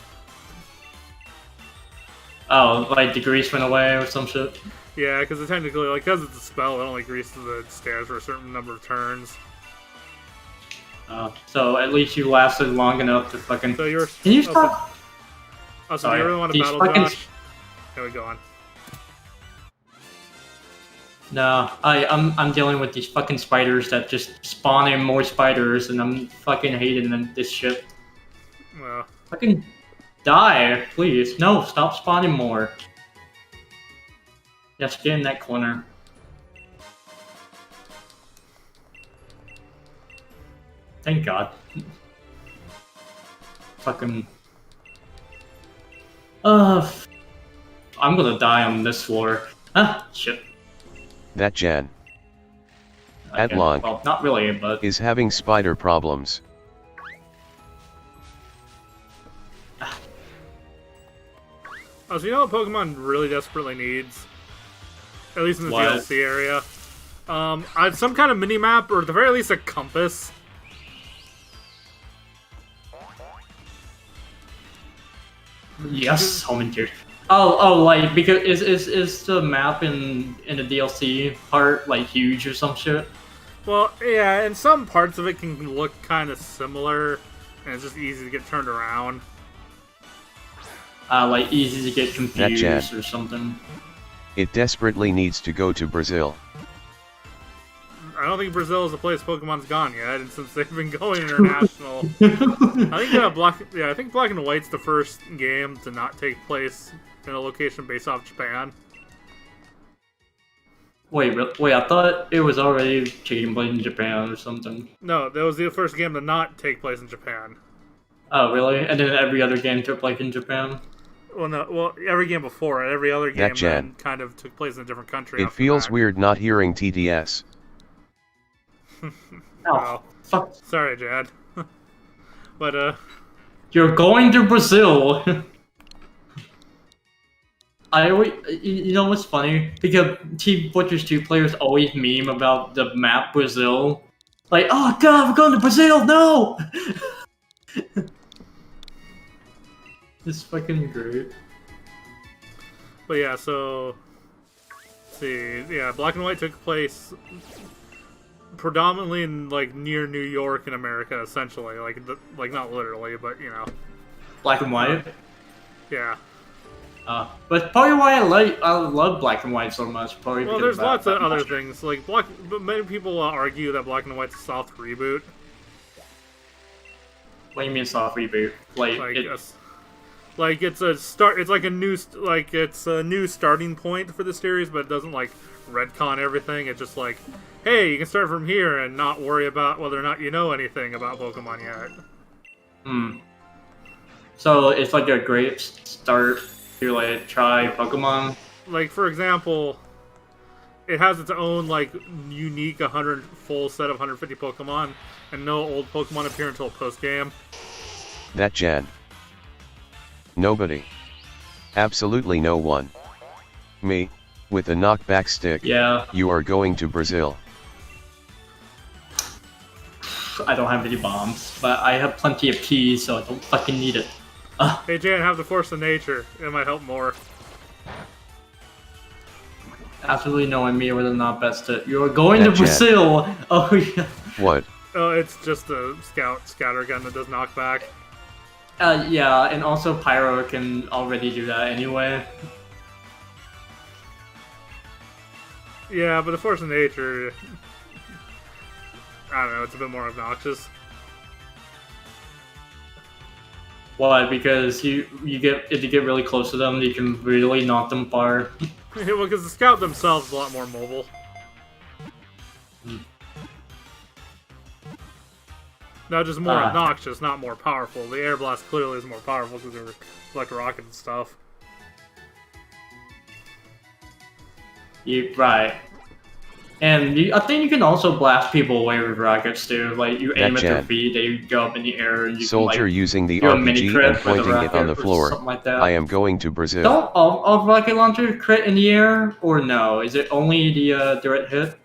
Oh, like the grease went away or some shit. Yeah, because technically, because it's a spell, it only greases the stairs for a certain number of turns. So at least you lasted long enough to fucking. So you're. Can you stop? Oh, so do you really want to battle, Josh? Here we go on. No, I'm dealing with these fucking spiders that just spawn in more spiders, and I'm fucking hating this shit. Well. Fucking die, please. No, stop spawning more. Yes, get in that corner. Thank God. Fucking. I'm gonna die on this floor. Ah, shit. That Jan. Adlon. Well, not really, but. Is having spider problems. Oh, so you know what Pokemon really desperately needs? At least in the DLC area? Some kind of mini-map, or at the very least a compass. Yes, home interior. Oh, like, because is the map in the DLC part, like, huge or some shit? Well, yeah, and some parts of it can look kind of similar, and it's just easy to get turned around. Like, easy to get confused or something. It desperately needs to go to Brazil. I don't think Brazil is a place Pokemon's gone yet, and since they've been going international, I think Black and White's the first game to not take place in a location based off Japan. Wait, I thought it was already taking place in Japan or something. No, that was the first game to not take place in Japan. Oh, really? And then every other game took place in Japan? Well, no. Well, every game before it, every other game then kind of took place in a different country. It feels weird not hearing TTS. Oh, fuck. Sorry, Jad. But, You're going to Brazil! I always, you know what's funny? Because Team Fortress 2 players always meme about the map Brazil. Like, oh god, we're going to Brazil, no! It's fucking great. But yeah, so let's see, yeah, Black and White took place predominantly in like near New York in America, essentially. Like not literally, but you know. Black and White? Yeah. But probably why I love Black and White so much. Probably Well, because there's lots of other much. things like but many people argue that Black and White's a soft reboot. What do you mean soft reboot? Like it's a start. It's like a new it's a new starting point for the series, but it doesn't like retcon everything. It's just like, hey, you can start from here and not worry about whether or not you know anything about Pokemon yet. So it's like a great start to like try Pokemon. Like for example, it has its own like unique full set of 150 Pokemon, and no old Pokemon appear until post game. That Jan. Nobody. Absolutely no one. Me, with a knockback stick. Yeah. You are going to Brazil. I don't have any bombs, but I have plenty of keys, so I don't fucking need it. Hey Jan, have the Force of Nature. It might help more. Absolutely no one me with a not best it. You are going to That Jan. Brazil! Oh yeah. What? Oh, it's just a scatter gun that does knockback. Yeah, and also Pyro can already do that anyway. Yeah, but the Force of Nature, I don't know, it's a bit more obnoxious. Why? Because if you get really close to them, you can really knock them far. Well, because the Scout themselves is a lot more mobile. No, just more obnoxious, not more powerful. The Air Blast clearly is more powerful because they're like rocket and stuff. Right. And I think you can also blast people away with rockets too. Like you aim at their feet, they go up in the air, and you Soldier can, like, using the do a mini RPG crit and with a pointing it on the rocket or floor. something like that. I am going to Brazil. Don't all rocket launchers crit in the air, or no? Is it only the direct hit?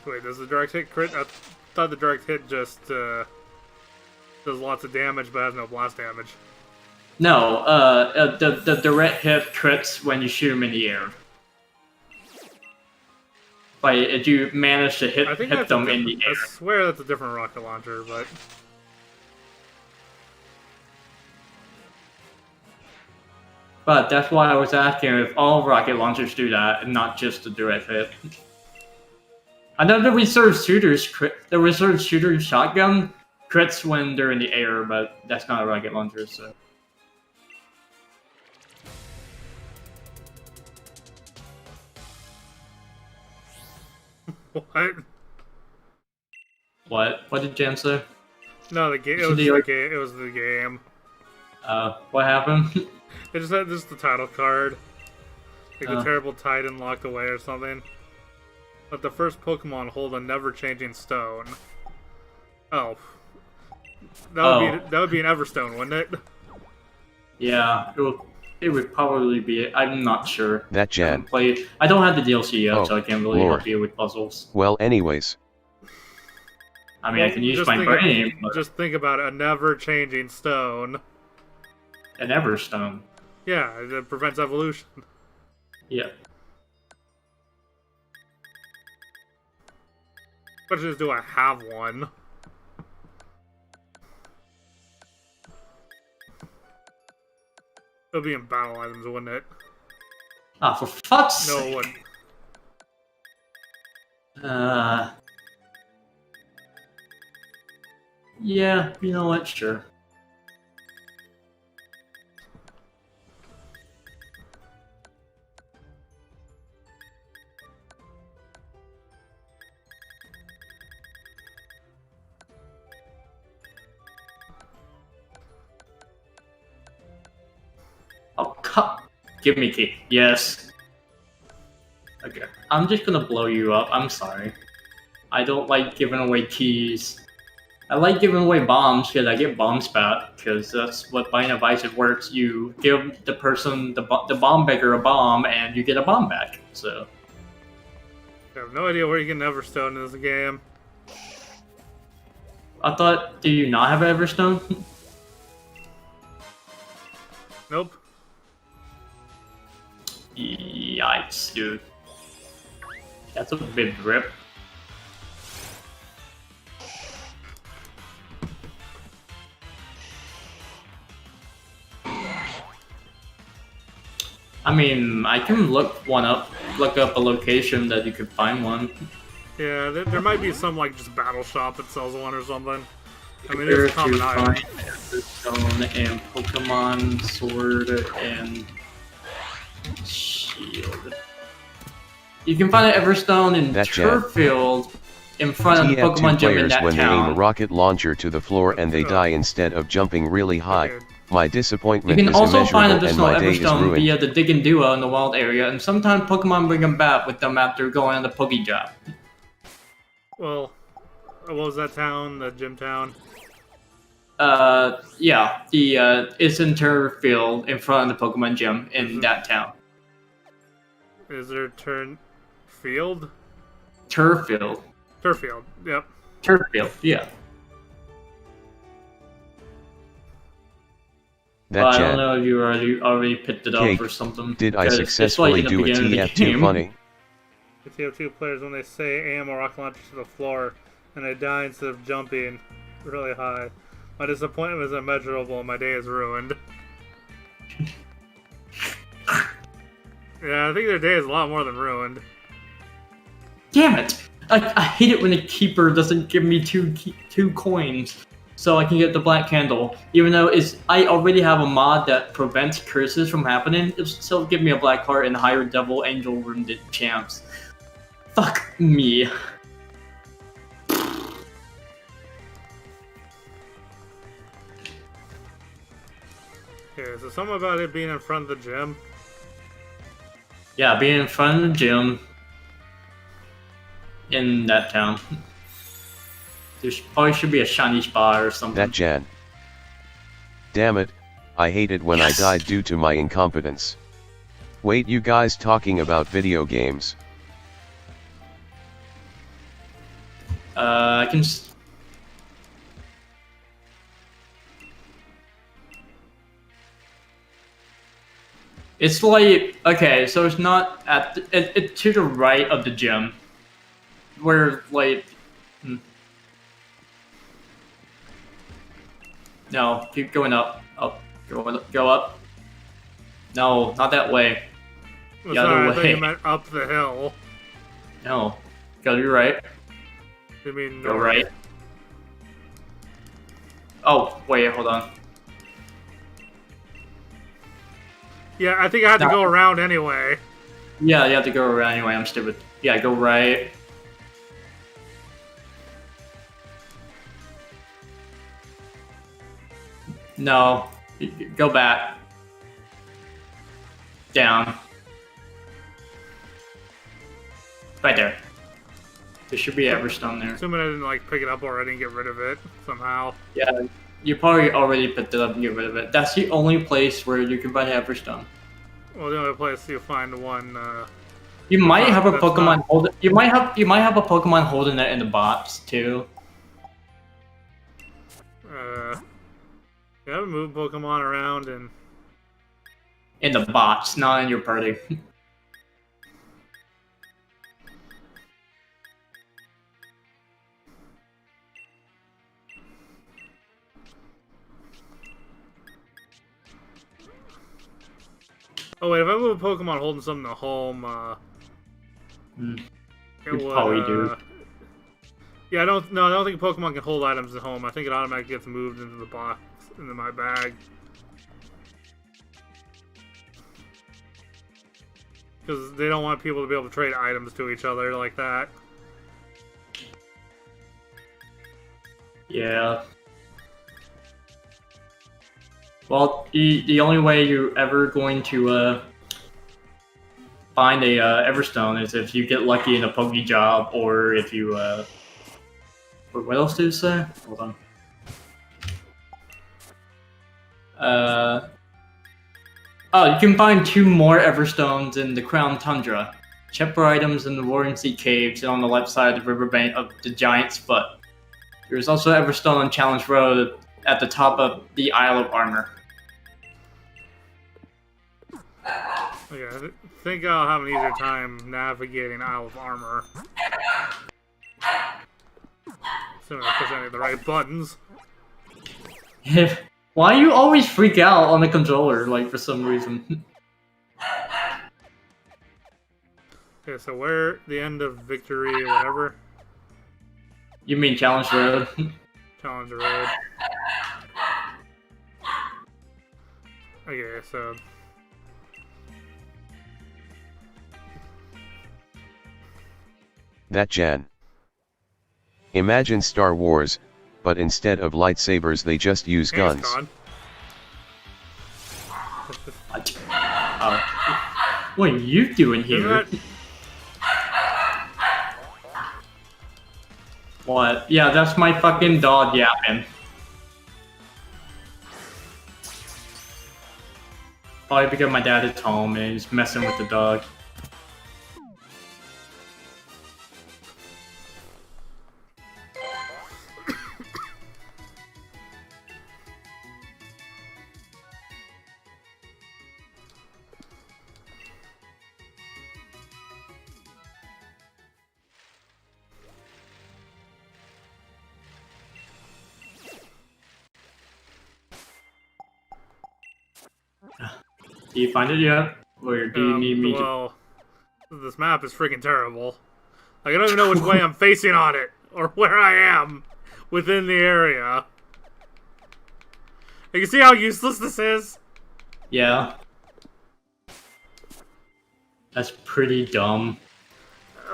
Wait, does the direct hit crit? I thought the direct hit just does lots of damage but has no blast damage. No, the direct hit crits when you shoot them in the air. Like if you manage to hit them in the air. I swear that's a different rocket launcher, but But that's why I was asking if all rocket launchers do that and not just the direct hit. I know the reserve shooters shotgun crits when they're in the air, but that's not a rocket launcher, so. what? What did Jan say? No, the game. It was the game. It was the game. What happened? It just had the title card. Like the terrible Titan locked away or something. Let the first Pokemon hold a never-changing stone. Oh. That would be an Everstone, wouldn't it? Yeah, it would probably be. I'm not sure. That Jan. I don't have the DLC yet, so I can't really Lord. help you with puzzles. Well, anyways. I mean, I can use my brain. Just think about it, a never-changing stone. An Everstone. Yeah, it prevents evolution. Yeah. But do I have one? It'll be in battle items, wouldn't it? Ah, for fuck's sake! No, it wouldn't. Yeah, you know what? Sure. Oh, give me key. Yes. Okay. I'm just gonna blow you up. I'm sorry. I don't like giving away keys. I like giving away bombs because I get bombs back because that's what Binding of Isaac works. You give the person, the bomb beggar a bomb and you get a bomb back. So. I have no idea where you get an Everstone in this game. I thought, do you not have an Everstone? Nope. Yikes, dude. That's a big rip. I mean, I can look up a location that you could find one. Yeah, there might be some like just battle shop that sells one or something. I mean, Where it's a common to item. find Everstone and Pokemon Sword and Shield. You can find an Everstone in Turffield in front of the Pokemon gym in that when town. they aim a rocket launcher to the floor and they die instead of jumping really high. My disappointment is You can also find immeasurable and additional my day is Everstone ruined. via the Dig and Duo in the wild area, and sometimes Pokemon bring them back with them after going on the Poké job. Well, what was that town? The gym town? Yeah, it's in Turffield in front of the Pokemon gym in that town. Is there Field? Turffield. Turffield, yep. Turffield, yeah. That I Jan. don't know if you already picked it up Cake. or something. Did I because successfully it's like in do the a beginning of the TF2 game. funny? If you have two players, when they say aim a rocket launcher to the floor and they die instead of jumping really high, my disappointment is immeasurable and my day is ruined. Yeah, I think their day is a lot more than ruined. Damn it! I hate it when a keeper doesn't give me two coins, so I can get the black candle. Even though I already have a mod that prevents curses from happening, it'll still give me a black heart and higher devil angel wounded chance. Fuck me. Okay, so something about it being in front of the gym. Yeah, being in front of the gym in that town. There probably should be a shiny spot or something. That Jan. Damn it, I hate it when I died due to my incompetence. Wait, you guys talking about video games? I can. It's like, okay, so it's not at it's to the right of the gym, where like. No, keep going up, go up. No, not that way. Well, The other sorry, I thought way. you meant up the hill. No, go to your right. You mean Go north? right. Oh, wait, hold on. Yeah, I think I had to No. go around anyway. Yeah, you have to go around anyway, I'm stupid. Yeah, go right. No, go back. Down. Right there. There should be Everstone there. Assuming I didn't like pick it up already and get rid of it somehow. Yeah, you probably already picked it up and get rid of it. That's the only place where you can find Everstone. Well, the only place you find one. You might have a that's Pokemon not- hold. You might have a Pokemon holding it in the box too. You haven't moved Pokemon around and. In the box, not in your party. Oh wait, if I move a Pokemon holding something at home, it You would. probably do. Yeah, I don't think Pokemon can hold items at home. I think it automatically gets moved into the box, into my bag. Because they don't want people to be able to trade items to each other like that. Yeah. Well, the only way you're ever going to find a Everstone is if you get lucky in a Poké job, or if you Wait, what else did it say? Hold on. Oh, you can find 2 more Everstones in the Crown Tundra. Check for items in the Roaring Sea Caves and on the left side of the riverbank of the Giant's Foot. There's also Everstone on Challenge Road at the top of the Isle of Armor. Okay, I think I'll have an easier time navigating Isle of Armor. Assuming I push any of the right buttons. Why do you always freak out on the controller, like, for some reason? Okay, so where the end of Victory or whatever? You mean Challenge Road? Challenge Road. Okay, so... That Jan. Imagine Star Wars, but instead of lightsabers they just use guns. What are you doing here? What? Yeah, that's my fucking dog yapping. Probably because my dad is home and he's messing with the dog. Do you find it yet? Or do you need me to... Well, this map is freaking terrible. Like, I don't even know which way I'm facing on it, or where I am within the area. You can see how useless this is? Yeah. That's pretty dumb.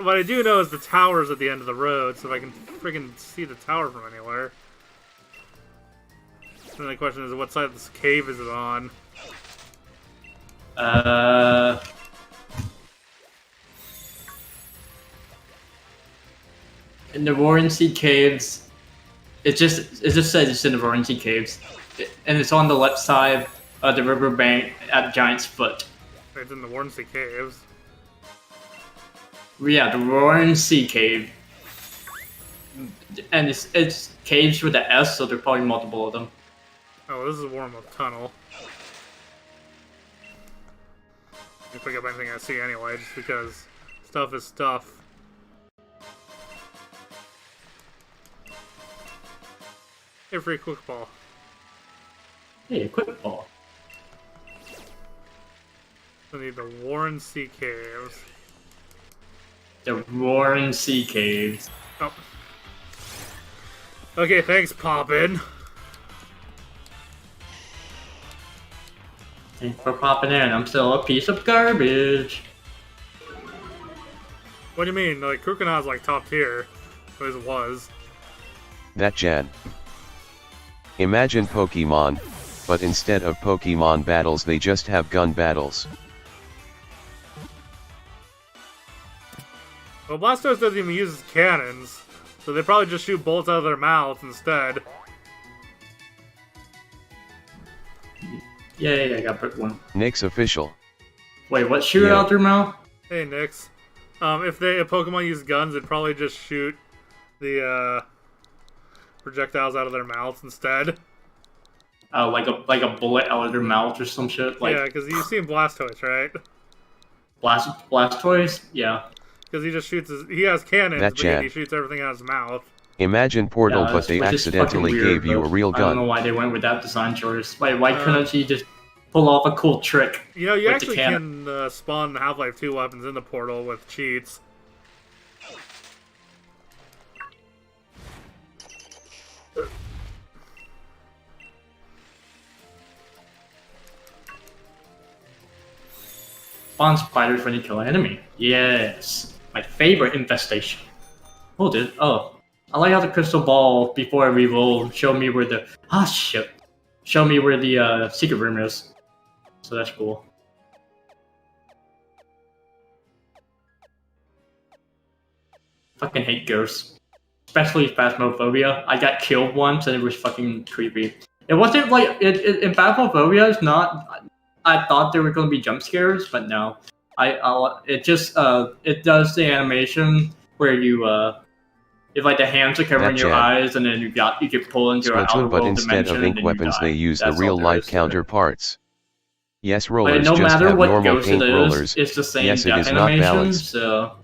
What I do know is the tower's at the end of the road, so if I can freaking see the tower from anywhere. Then the question is, what side of this cave is it on? In the Roaring Sea Caves, it just says it's in the Roaring Sea Caves, and it's on the left side of the riverbank at Giant's Foot. It's in the Warren Sea Caves. Yeah, the Roaring Sea Cave, and it's caves with the S, so there are probably multiple of them. Oh, this is a warm-up tunnel. Let me pick up anything I see anyway, just because stuff is stuff. Hey, free quick ball. Hey, quick ball. I need the Warren Sea Caves. The Roaring Sea Caves. Oh. Okay, thanks, Poppin. Thanks for popping in. I'm still a piece of garbage. What do you mean? Like, Kukanah's like top tier. At least it was. That Jan. Imagine Pokemon, but instead of Pokemon battles they just have gun battles. Well, Blastoise doesn't even use cannons, so they probably just shoot bolts out of their mouths instead. Yeah, I got put one. Nyx official. Wait, what? Shoot Yeah. out their mouth? Hey, Nyx. If Pokemon use guns, they'd probably just shoot the projectiles out of their mouths instead. Like a bullet out of their mouth or some shit. Like Yeah, because you've seen Blastoise, right? Blastoise? Yeah. Because he just shoots he has cannons, That but yet Jan. he shoots everything out of his mouth. Imagine Portal, Yeah, but they which is accidentally fucking weird, gave you a but real I don't know gun. why they went with that design choice. Why couldn't she just pull off a cool trick? You know, you with actually the cannon? can spawn Half-Life 2 weapons in the portal with cheats. Spawn spiders when you kill an enemy. Yes. My favorite infestation. Hold it. Oh. I like how the crystal ball, before I reroll, showed me where the... Ah, shit. Show me where the secret room is. So that's cool. Fucking hate ghosts. especially Phasmophobia. I got killed once and it was fucking creepy. It wasn't like in Phasmophobia. It's not. I thought there were going to be jump scares, but no. It just it does the animation where you if like the hands are covering your eyes and then you get pulled into an outer but world instead dimension of ink weapons they use the real-life counterparts. Yes, rollers no just matter have what normal ghost paint it is, rollers. it's the same Yes, it death is not animation, balanced. so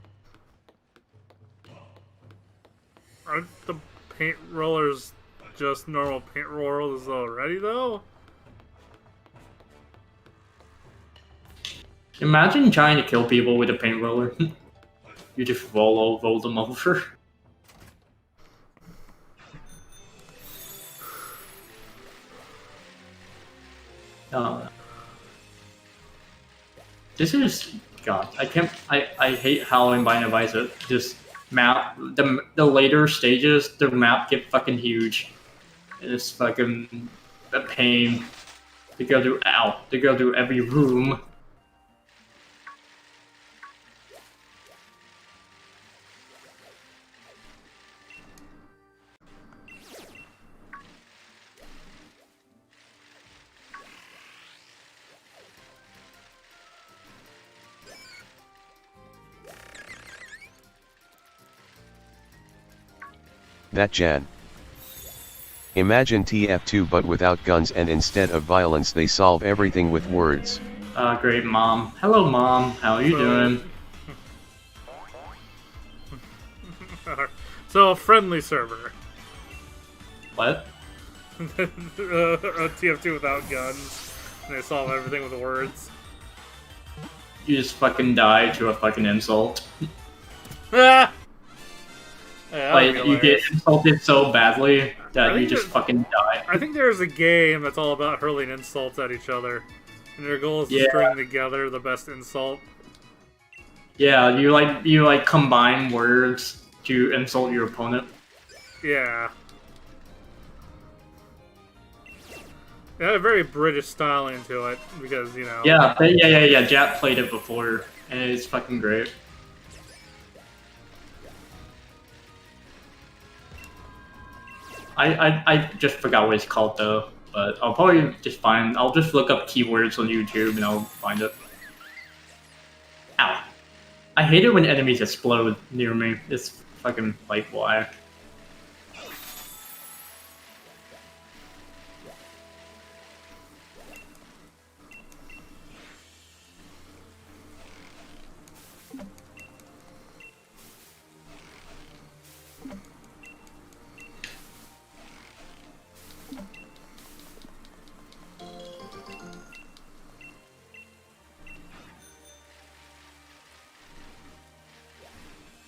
Aren't the paint rollers just normal paint rollers already, though? imagine trying to kill people with a paint roller. You just roll them over. This is God. I hate Halloween by Nevisa. This map, the later stages, the map get fucking huge. And it's fucking a pain to go through every room. That Jan. Imagine TF2 but without guns, and instead of violence they solve everything with words. Great, Mom. Hello, Mom. How are you doing? So, a friendly server. What? A TF2 without guns. And they solve everything with words. You just fucking die to a fucking insult. Ah! Yeah, Like, you get insulted so badly that you just fucking die. I think there's a game that's all about hurling insults at each other. And their goal is to string together the best insult. Yeah, you like combine words to insult your opponent. Yeah. It had a very British styling to it, because, you know... Yeah, Jap played it before, and it's fucking great. I just forgot what it's called though, but I'll probably just I'll just look up keywords on YouTube and I'll find it. Ow. I hate it when enemies explode near me. It's fucking like, why?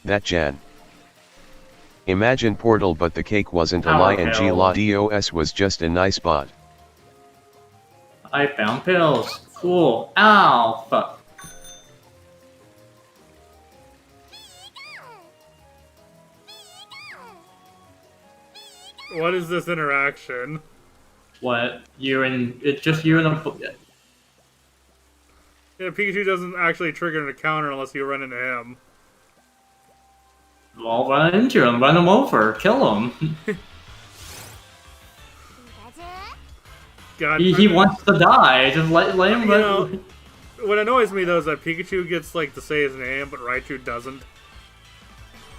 That Jan. Imagine Portal but the cake wasn't a lie and GLaDOS was just a nice bot. I found pills. Cool. Ow, fuck. What is this interaction? What? It's just you and a... Yeah, Pikachu doesn't actually trigger an encounter unless you run into him. Well, run into him, run him over, kill him. God, he wants to die, just let him you know, what annoys me though is that Pikachu gets like to say his name, but Raichu doesn't.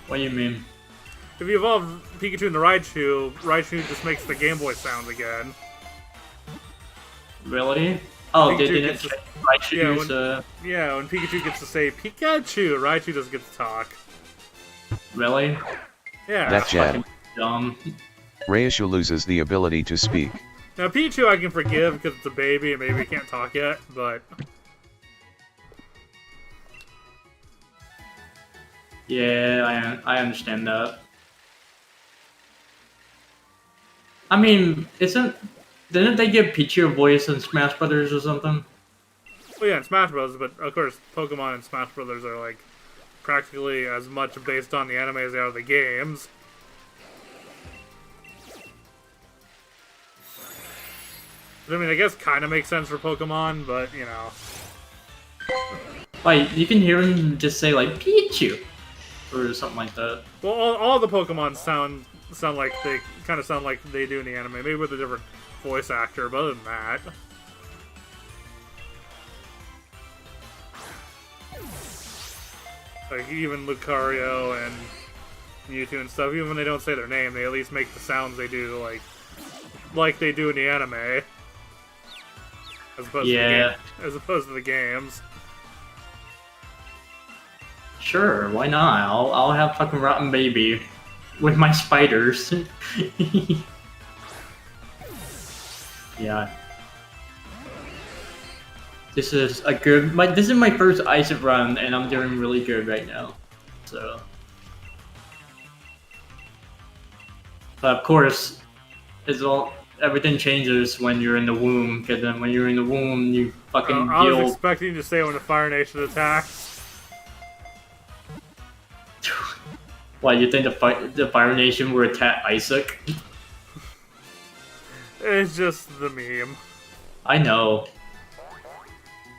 What do you mean? If you evolve Pikachu into Raichu, Raichu just makes the Game Boy sound again. Really? Oh, they Pikachu didn't gets to- check Raichu's, Yeah, when Pikachu gets to say Pikachu, Raichu doesn't get to talk. Really? Yeah. That Jan. Dumb. Raichu loses the ability to speak. Now Pikachu I can forgive because it's a baby and maybe it can't talk yet, but... Yeah, I understand that. I mean, didn't they give Pichu a voice in Smash Brothers or something? Well, yeah, in Smash Bros, but of course, Pokemon and Smash Brothers are like practically as much based on the anime as they are the games. I mean, I guess kind of makes sense for Pokemon, but you know. Like, you can hear him just say like Pichu. or something like that. Well, all the Pokemon sound like they kind of sound like they do in the anime, maybe with a different voice actor. But other than that, like even Lucario and Mewtwo and stuff, even when they don't say their name, they at least make the sounds they do, like they do in the anime, as opposed to the games. Sure, why not? I'll have fucking Rotten Baby with my spiders. Yeah. This is a good. This is my first ice run, and I'm doing really good right now. So, but of course, everything changes when you're in the womb. Because then, when you're in the womb, you fucking I deal. was expecting you to say when the Fire Nation attacks. Why, you think the Fire Nation will attack Isaac? It's just the meme. I know.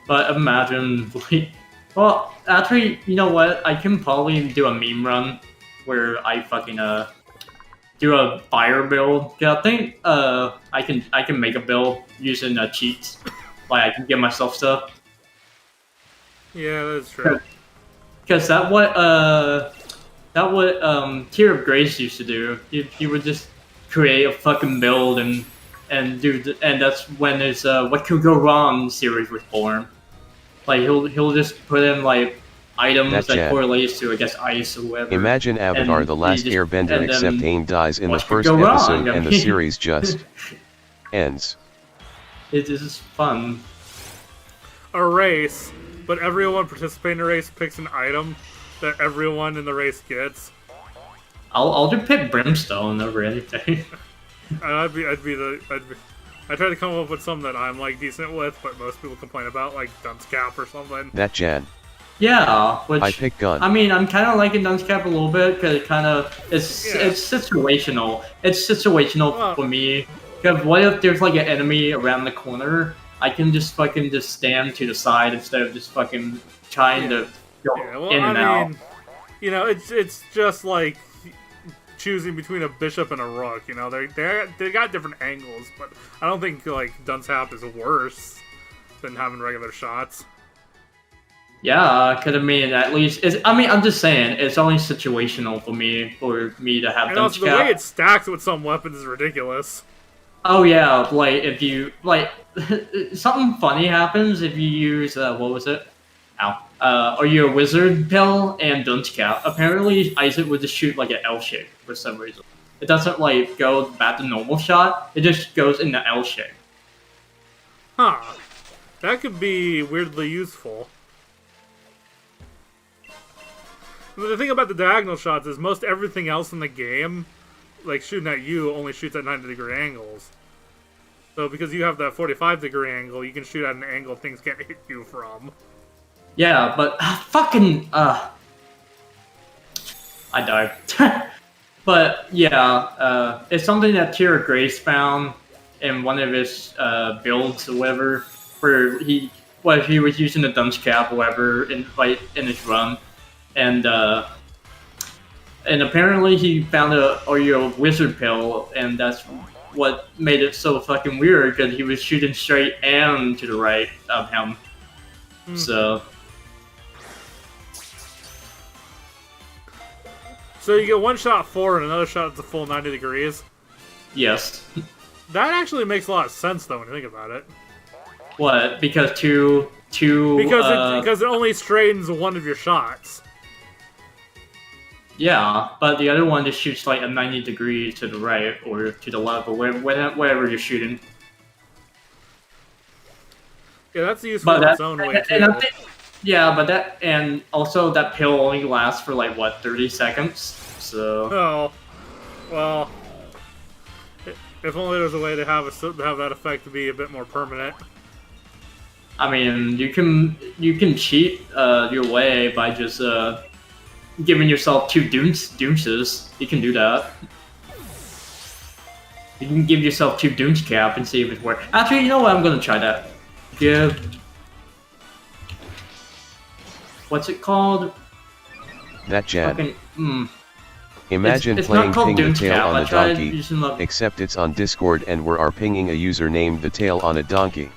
But imagine, like... Well, actually, you know what? I can probably do a meme run where I fucking, do a fire build. Yeah, I think, I can make a build using cheats. Like, I can give myself stuff. Yeah, that's true. Because that what Tier of Grace used to do. He would just create a fucking build and that's when his What Could Go Wrong series was born. Like he'll just put in like items that correlates to, I guess, ice or whatever. Imagine Avatar: The Last Airbender, except Aang dies in the first episode and the series just ends. It is fun. A race, but everyone participating in a race picks an item that everyone in the race gets. I'll just pick Brimstone over anything. I try to come up with some that I'm like decent with, but most people complain about, like Dunce Cap or something. That Jan. Yeah, which I pick gun. I mean, I'm kind of liking Dunce Cap a little bit because it kind of it's situational. It's situational for me. Because what if there's like an enemy around the corner? I can just fucking stand to the side instead of just fucking trying to go in and out. You know, it's just like choosing between a bishop and a rook. You know, they got different angles, but I don't think like Dunce Cap is worse than having regular shots. Yeah, because I mean, at least I'm just saying it's only situational for me to have. And Dunce also, Cap. the way it stacks with some weapons is ridiculous. Oh yeah, like if you like something funny happens if you use what was it? Or you're a wizard pill and Dunce Cap. Apparently, Isaac would just shoot like an L shape for some reason. It doesn't like go back to normal shot. It just goes in the L shape. Huh? That could be weirdly useful. But the thing about the diagonal shots is most everything else in the game, like shooting at you, only shoots at 90-degree angles. So because you have that 45-degree angle, you can shoot at an angle things can't hit you from. Yeah, but I died. But yeah, it's something that Tier of Grace found in one of his builds or whatever, where he was using the Dunce Cap or whatever in his run, and apparently he found a wizard pill, and that's what made it so fucking weird because he was shooting straight and to the right of him. So you get one shot forward and another shot at the full 90 degrees? Yes. That actually makes a lot of sense, though, when you think about it. What? Because because it only straightens one of your shots. Yeah, but the other one just shoots like a 90 degrees to the right or to the left or wherever you're shooting. Yeah, that's useful in its own way, too. And also that pill only lasts for like, what, 30 seconds? So... Oh, well... If only there was a way to have that effect to be a bit more permanent. I mean, you can cheat your way by just giving yourself 2 Dunces. You can do that. You can give yourself 2 Dunce Cap and see if it works. Actually, you know what? I'm gonna try that. Give... What's it called? That Jan. Fucking, Imagine it's playing not called Ping the Doom's Tail Cap. on I a tried donkey, using the... except it's on Discord and we are pinging a user named the Tail on a donkey.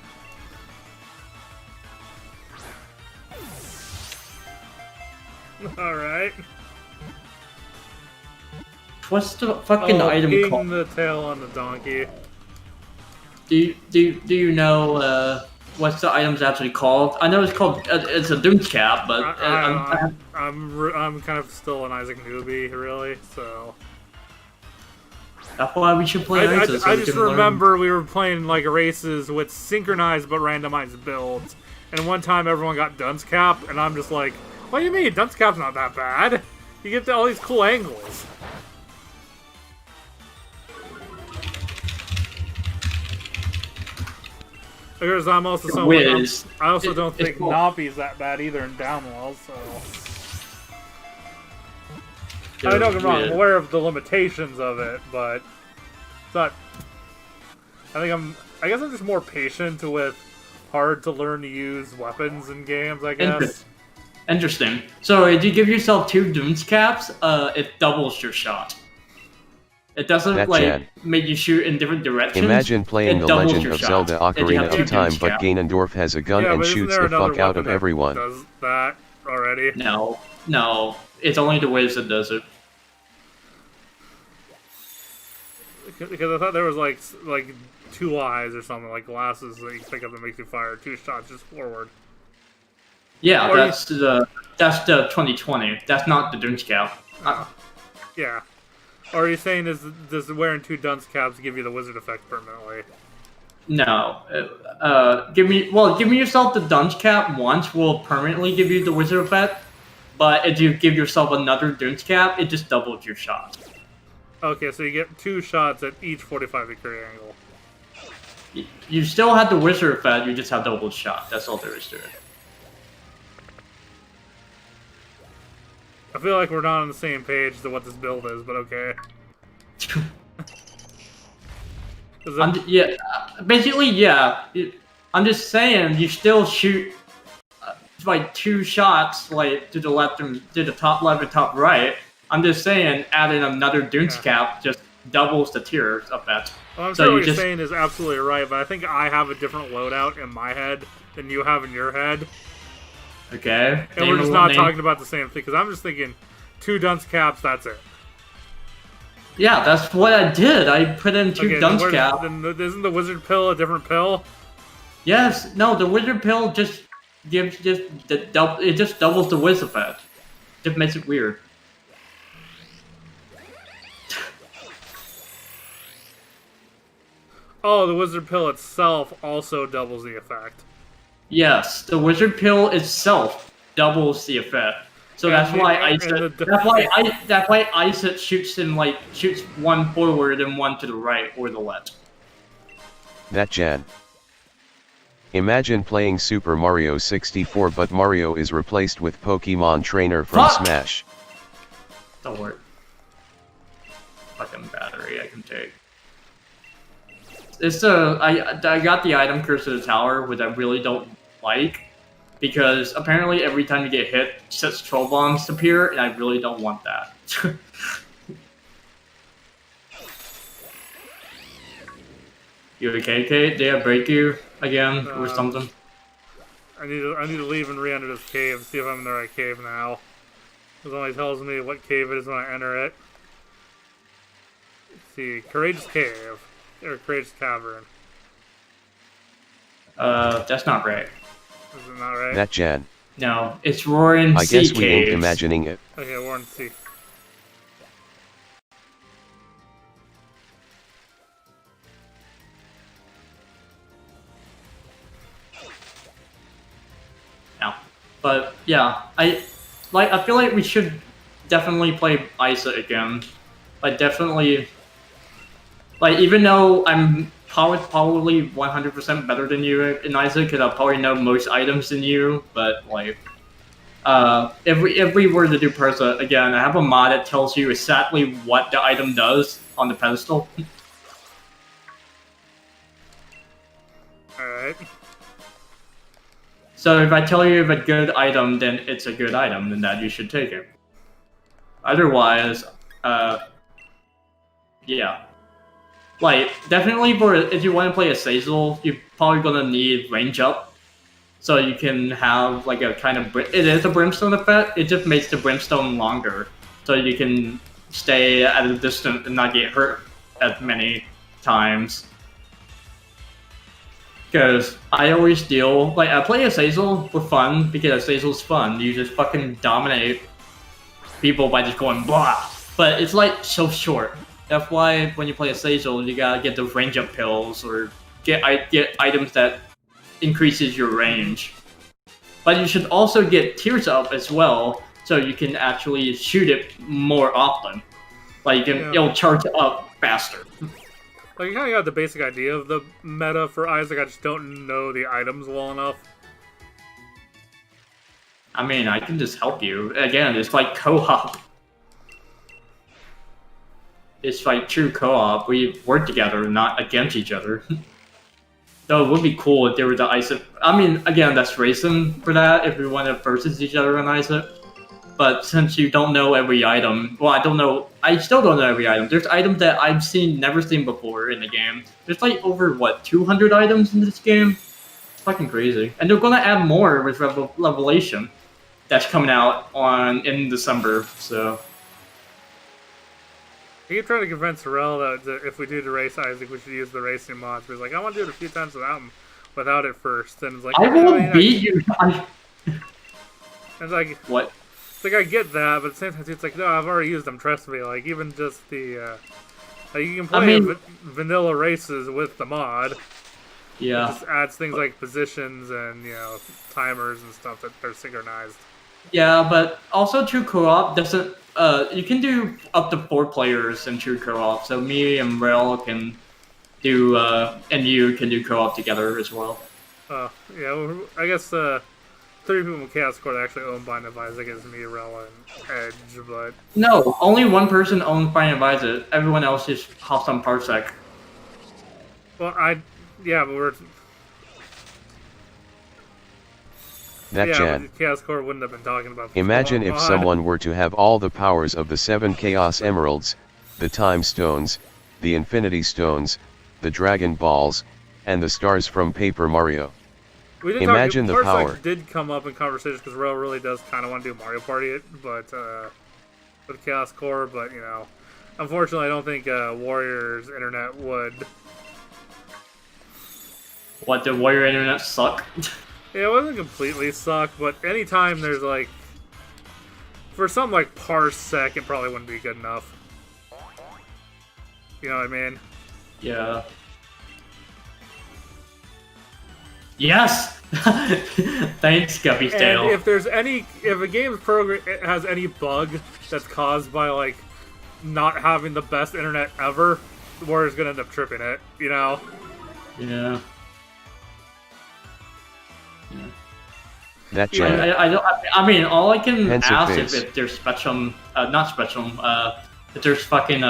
Alright. What's the fucking item Ping called? the tail on the donkey. Do you know what's the item's actually called? I know it's called it's a Doom's Cap, but I'm kind of still an Isaac newbie, really. So that's why we should play races. I just remember we were playing like races with synchronized but randomized builds, and one time everyone got Dunce Cap, and I'm just like, what do you mean? Dunce Cap's not that bad. You get all these cool angles. Because I'm also someone. I also don't think Navi's that bad either in Downwell, so. I don't get me wrong, I'm aware of the limitations of it, but it's not. I guess I'm just more patient with hard to learn to use weapons in games, I guess. Interesting. So if you give yourself 2 Doom's Caps, it doubles your shot. It doesn't make you shoot in different directions. Imagine playing The Legend of Zelda Ocarina of Time, but Ganondorf has a gun and shoots the fuck out of everyone. Does that already? No, it's only the Wiz that does it. Because I thought there was like 2 eyes or something, like glasses that you pick up that makes you fire 2 shots just forward. Yeah, that's the 2020. That's not the Doom's Cap. Yeah. Or are you saying does wearing 2 dunce caps give you the wizard effect permanently? No. Give me yourself the dunce cap once will permanently give you the wizard effect, but if you give yourself another dunce cap, it just doubles your shot. Okay, so you get 2 shots at each 45-degree angle. You still have the wizard effect, you just have double shot. That's all there is to it. I feel like we're not on the same page to what this build is, but okay. Basically, yeah. I'm just saying, you still shoot like 2 shots, like to the left and to the top left and top right. I'm just saying, adding another Doom's Cap just doubles the tier effect. Well, I'm sure what you're saying is absolutely right, but I think I have a different loadout in my head than you have in your head. Okay. And we're just not talking about the same thing, because I'm just thinking 2 dunce caps, that's it. Yeah, that's what I did. I put in 2 dunce caps. Then isn't the wizard pill a different pill? Yes. No, the wizard pill just gives it just doubles the whiz effect. It makes it weird. Oh, the wizard pill itself also doubles the effect. Yes, the wizard pill itself doubles the effect. So that's why Iset shoots one forward and one to the right or the left. That Jan. Imagine playing Super Mario 64, but Mario is replaced with Pokémon Trainer from Smash. Don't worry. Fucking battery I can take. I got the item Curse of the Tower, which I really don't like, because apparently every time you get hit, sets troll bombs appear, and I really don't want that. You okay, Kate? Did I break you again or something? I need to leave and re-enter this cave and see if I'm in the right cave now. It only tells me what cave it is when I enter it. Let's see, Courageous Cave. Or Courageous Cavern. That's not right. Is it not right? That Jan. No, it's Roaring Sea I guess we ain't Caves. imagining it. Okay, Roaring Sea. No. But yeah, I feel like we should definitely play Isa again. Definitely, even though I'm probably 100% better than you in Isa, because I probably know most items than you, but if we were to do Persa again, I have a mod that tells you exactly what the item does on the pedestal. Alright. So if I tell you of a good item, then it's a good item, and that you should take it. Otherwise, yeah. Like, definitely for if you want to play a Sazel, you're probably gonna need range up. So you can have like a kind of... It is a brimstone effect, it just makes the brimstone longer. So you can stay at a distance and not get hurt as many times. Because I always deal... Like, I play a Sazel for fun, because Sazel's fun. You just fucking dominate people by just going blah. But it's like so short. That's why when you play a Sazel, you gotta get those range up pills or get items that increases your range. But you should also get tears up as well, so you can actually shoot it more often. Like it'll charge up faster. Like, you kind of got the basic idea of the meta for Isaac. I just don't know the items well enough. I mean, I can just help you. Again, it's like co-op. It's like true co-op. We work together, not against each other. Though it would be cool if there was the Isaac. I mean, again, that's racing for that if we want to versus each other on Isaac. But since you don't know every item, well, I don't know. I still don't know every item. There's items that I've never seen before in the game. There's like over 200 items in this game. It's fucking crazy. And they're gonna add more with Revelation. That's coming out in December. So. I keep trying to convince Sorrel that if we do the race Isaac, we should use the racing mods. But he's like, I want to do it a few times without it first. And it's like, I will beat you. It's like, what? It's like, I get that, but at the same time, it's like, no, I've already used them. Trust me. Like, even just the, like, you can play vanilla races with the mod. Yeah. It just adds things like positions and timers and stuff that are synchronized. Yeah, but also true co-op doesn't. You can do up to 4 players in true co-op. So me and Rel can do, and you can do co-op together as well. Yeah. Well, I guess 3 people in Chaos Core that actually own Bind of Isaac is me, Rel, and Edge. But no, only one person owns Bind of Isaac. Everyone else just hops on Parsec. Well, but we're. That Chaos Core wouldn't have been talking about this. Imagine if someone were to have all the powers of the 7 Chaos Emeralds, the Time Stones, the Infinity Stones, the Dragon Balls, and the stars from Paper Mario. Imagine the power. Did come up in conversation because Rel really does kind of want to do Mario Party, but with Chaos Core. But unfortunately, I don't think Warrior's internet would. What, did Warrior internet suck? Yeah, it wasn't completely suck, but anytime there's like, for something like Parsec, it probably wouldn't be good enough. You know what I mean? Yeah. Yes! Thanks, Guppy's Tail. And if a game's program has any bug that's caused by like not having the best internet ever, the Warrior's gonna end up tripping it, Yeah. That chat. I mean, all I can Pensive ask face. if there's Spectrum, not Spectrum, if there's fucking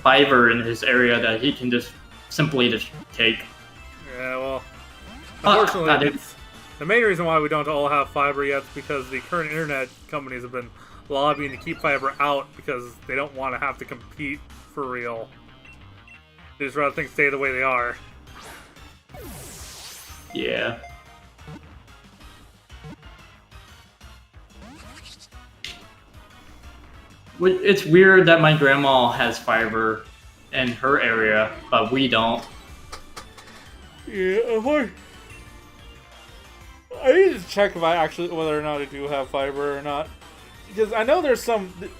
fiber in his area that he can just simply just take. Yeah, well, unfortunately, the main reason why we don't all have fiber yet is because the current internet companies have been lobbying to keep fiber out because they don't want to have to compete for real. They just rather things stay the way they are. Yeah. It's weird that my grandma has fiber in her area, but we don't. Yeah, I need to check if whether or not I do have fiber or not. Because I know there's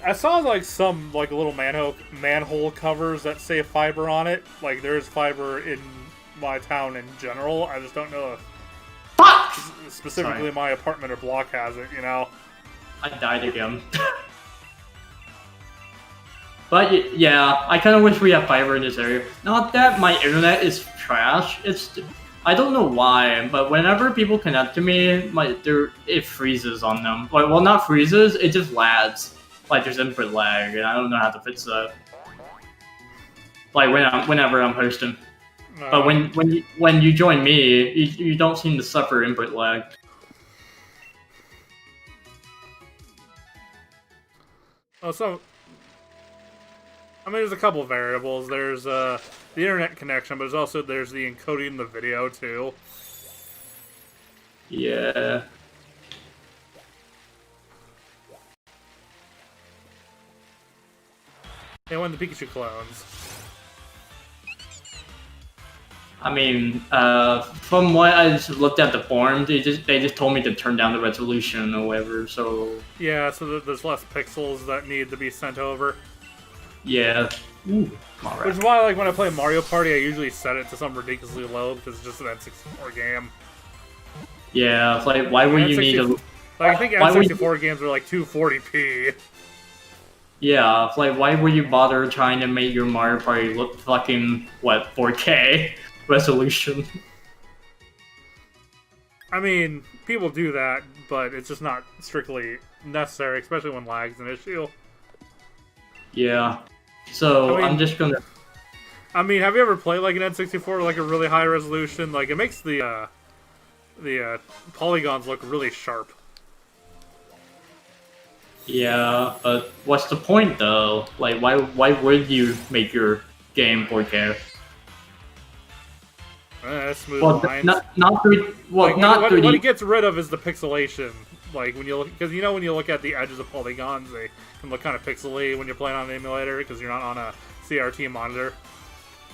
I saw some little manhole covers that say fiber on it. Like there's fiber in my town in general. I just don't know if specifically my apartment or block has it, I died again. But yeah, I kind of wish we had fiber in this area. Not that my internet is trash. I don't know why, but whenever people connect to me, it freezes on them. Well, not freezes, it just lags. Like there's input lag, and I don't know how to fix that. Like whenever I'm hosting. No. But when you join me, you don't seem to suffer input lag. Oh, so I mean, there's a couple of variables. There's the internet connection, but there's the encoding the video too. Yeah. And when the Pikachu clones. I mean, from what I just looked at the forum, they just told me to turn down the resolution or whatever. So yeah, so there's less pixels that need to be sent over. Yeah. Ooh, which is why, like, when I play Mario Party, I usually set it to something ridiculously low because it's just an N64 game. Yeah, like, why would you need to... Like, I think N64 games are like 240p. Yeah, like, why would you bother trying to make your Mario Party look fucking, what, 4K resolution? I mean, people do that, but it's just not strictly necessary, especially when lag's an issue. Yeah. So, I'm just gonna... I mean, have you ever played, like, an N64 with, like, a really high resolution? Like, it makes the polygons look really sharp. Yeah, but what's the point, though? Like, why would you make your game 4K? Smooth lines. Not what it gets rid of is the pixelation. Like, when you look... Because, you know, when you look at the edges of polygons, they can look kind of pixely when you're playing on an emulator, because you're not on a CRT monitor.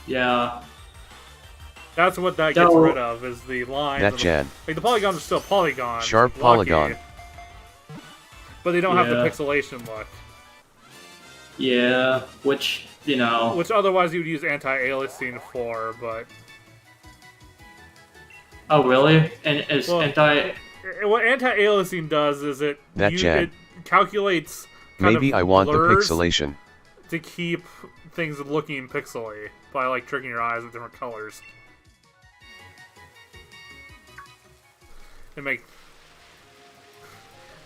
Yeah. That's what that gets rid of, is the lines. Like, the polygons are still polygons. Sharp polygon. But they don't have the pixelation look. Yeah, which, you know... Which otherwise you would use anti-aliasing for, but... Oh, really? And it's What anti-aliasing does is it calculates Maybe I want the pixelation. To keep things looking pixely by, like, tricking your eyes with different colors.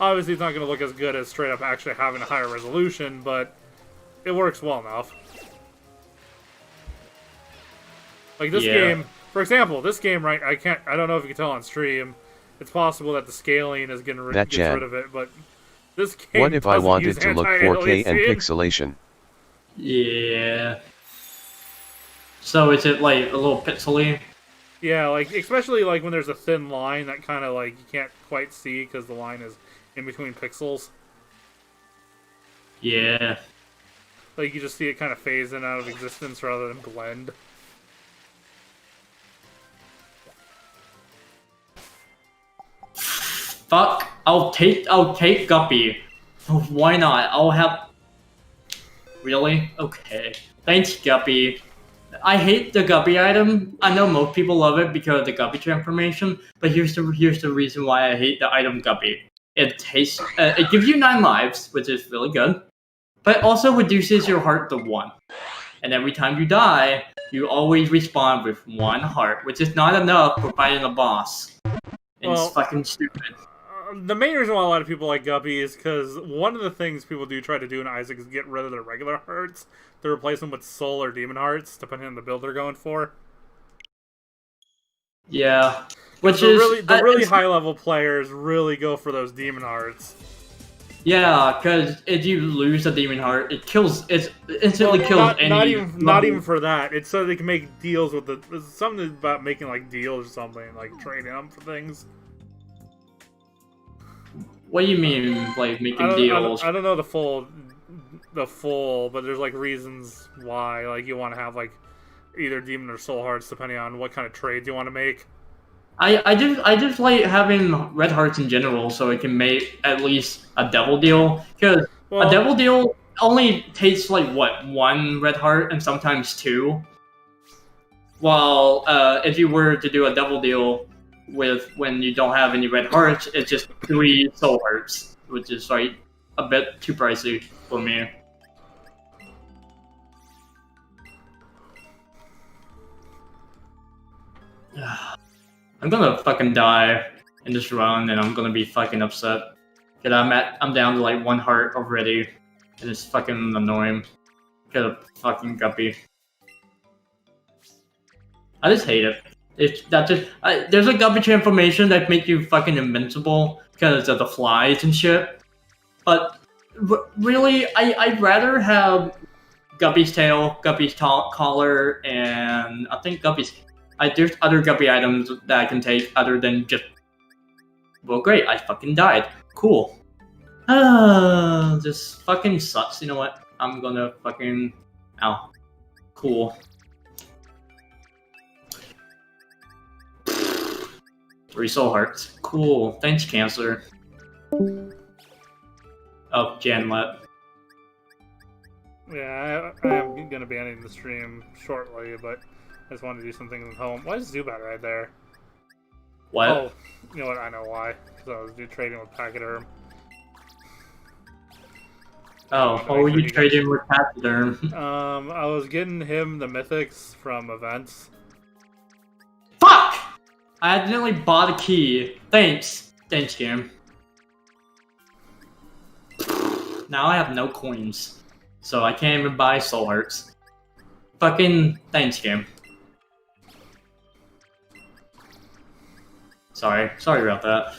Obviously, it's not going to look as good as straight up actually having a higher resolution, but it works well enough. Like this game, for example, right? I don't know if you can tell on stream. It's possible that the scaling is getting rid of it, but this game. What if I wanted to look 4K and pixelation? Yeah. So is it like a little pixely? Yeah, like especially like when there's a thin line that kind of like you can't quite see because the line is in between pixels. Yeah. Like you just see it kind of phase in out of existence rather than blend. Fuck! I'll take Guppy. Why not? I'll have. Really? Okay. Thanks, Guppy. I hate the Guppy item. I know most people love it because of the Guppy transformation, but here's the reason why I hate the item Guppy. It gives you 9 lives, which is really good, but it also reduces your heart to 1. And every time you die, you always respawn with 1 heart, which is not enough for fighting a boss. And it's fucking stupid. The main reason why a lot of people like Guppy is because one of the things people do try to do in Isaac is get rid of their regular hearts to replace them with soul or demon hearts, depending on the build they're going for. Yeah, which the really high level players really go for those demon hearts. Yeah, because if you lose a demon heart, it instantly kills any. Not even for that. It's so they can make deals with there's something about making like deals or something, like trading them for things. What do you mean, like making deals? I don't know the full, but there's like reasons why, like you want to have like either demon or soul hearts depending on what kind of trades you want to make. I just like having red hearts in general, so it can make at least a devil deal. Because a devil deal only takes like what, 1 red heart and sometimes 2. While if you were to do a devil deal when you don't have any red hearts, it's just 3 soul hearts, which is like a bit too pricey for me. I'm gonna fucking die in this run, and I'm gonna be fucking upset. Cause I'm down to like 1 heart already, and it's fucking annoying. Get a fucking Guppy. I just hate it. There's a Guppy transformation that make you fucking invincible because of the flies and shit. But Really, I'd rather have Guppy's tail, Guppy's collar, and I think Guppy's. There's other Guppy items that I can take other than just. Well, great, I fucking died. Cool. This fucking sucks. You know what? I'm gonna fucking. Ow. Cool. 3 soul hearts. Cool. Thanks, Cancer. Oh, Jan left. Yeah, I am gonna be ending the stream shortly, but I just wanted to do some things at home. Why is Zubat right there? What? Oh, you know what? I know why. Because I was trading with Pachyderm. Oh, what were you trading with Pachyderm? I was getting him the mythics from events. Fuck! I accidentally bought a key. Thanks. Thanks, game. Now I have no coins. So I can't even buy soul hearts. Fucking thanks, game. Sorry about that.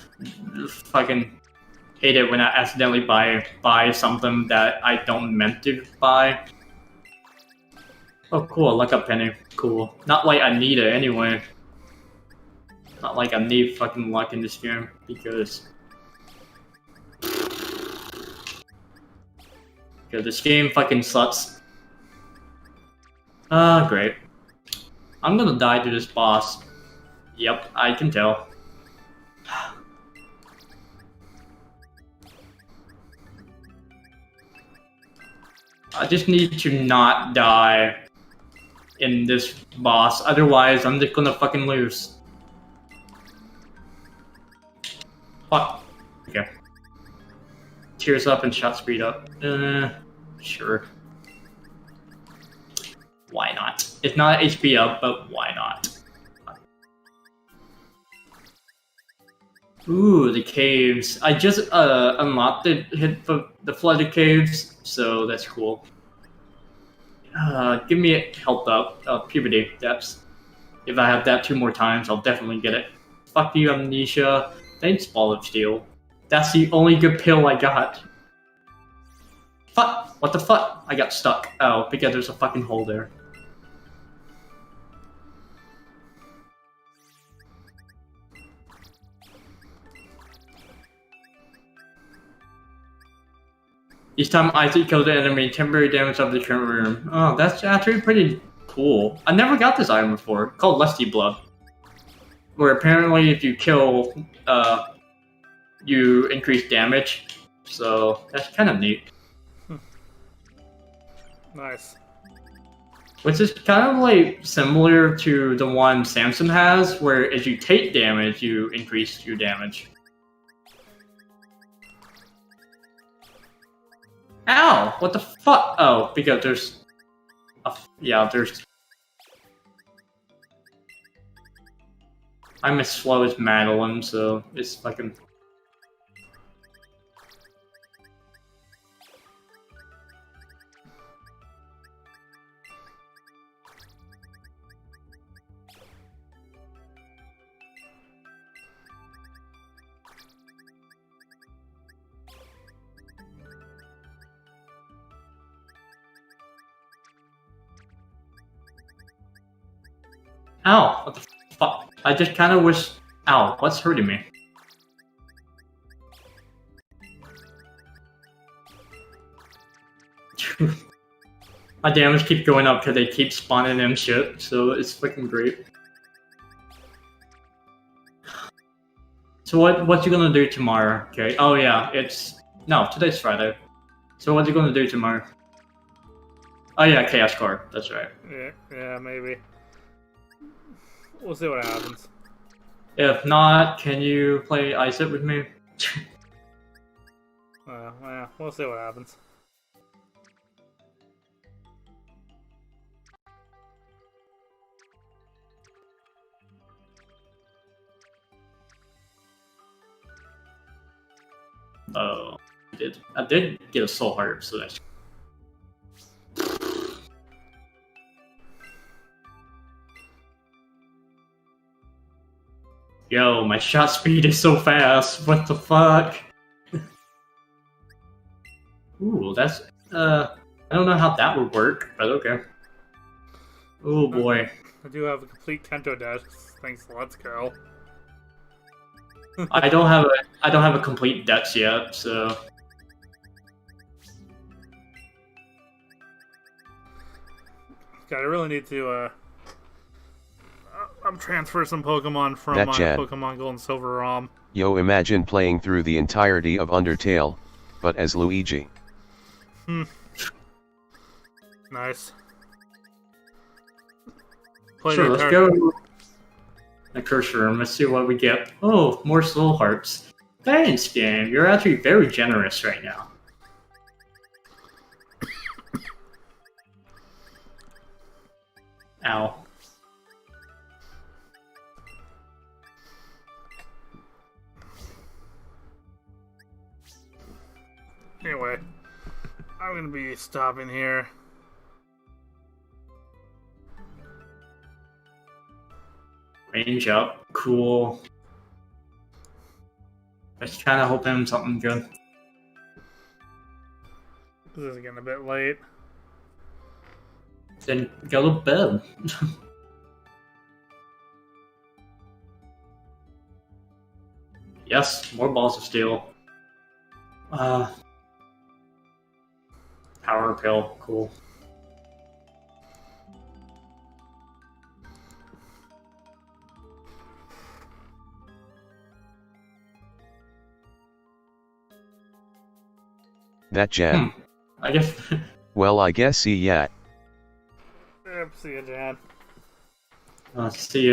Fucking hate it when I accidentally buy something that I don't meant to buy. Oh, cool, luck up penny. Cool. Not like I need it anyway. Not like I need fucking luck in this game because this game fucking sucks. Great. I'm gonna die to this boss. Yep, I can tell. I just need to not die in this boss, otherwise I'm just gonna fucking lose. Fuck. Okay. Tears up and shot speed up. Sure. Why not? It's not HP up, but why not? Ooh, the caves. I just unlocked the flooded caves, so that's cool. Give me a health up, puberty depths. If I have that 2 more times, I'll definitely get it. Fuck you, Amnesia. Thanks, Ball of Steel. That's the only good pill I got. Fuck! What the fuck? I got stuck. Oh, because there's a fucking hole there. Each time Isaac kills an enemy, temporary damage of the current room. Oh, that's actually pretty cool. I never got this item before. It's called Lusty Blood. Where apparently if you kill, you increase damage. So, that's kind of neat. Nice. Which is kind of like similar to the one Samson has, where as you take damage, you increase your damage. Ow! What the fuck? Oh, because there's... yeah, there's... I'm as slow as Madeline, so it's fucking... Ow! What the fuck? I just kind of wish... Ow, what's hurting me? My damage keeps going up because they keep spawning in shit, so it's fucking great. So what you gonna do tomorrow? Okay. Oh yeah, it's... No, today's Friday. So what you gonna do tomorrow? Oh yeah, Chaos Card. That's right. Yeah, maybe. We'll see what happens. If not, can you play Ice with me? Yeah, we'll see what happens. Oh, I did get a soul heart, so that's... Yo, my shot speed is so fast. What the fuck? Ooh, that's I don't know how that would work, but okay. Oh boy. I do have a complete Kento desk. Thanks, let's go. I don't have a complete dex yet, so God, I really need to I'm transfer some Pokemon from That my Jan. Pokemon Gold and Silver ROM. Yo, imagine playing through the entirety of Undertale, but as Luigi. Nice. Play sure, the let's entire- go the curse room. Let's see what we get. Oh, more soul hearts. Thanks, game. You're actually very generous right now. Ow. Anyway, I'm gonna be stopping here. Range up. Cool. Just kind of hoping something good. This is getting a bit late. Then go to bed. Yes, more balls of steel. Power pill. Cool. That Jan. I guess. Well, I guess see ya. Yep, see ya, Jan. See you.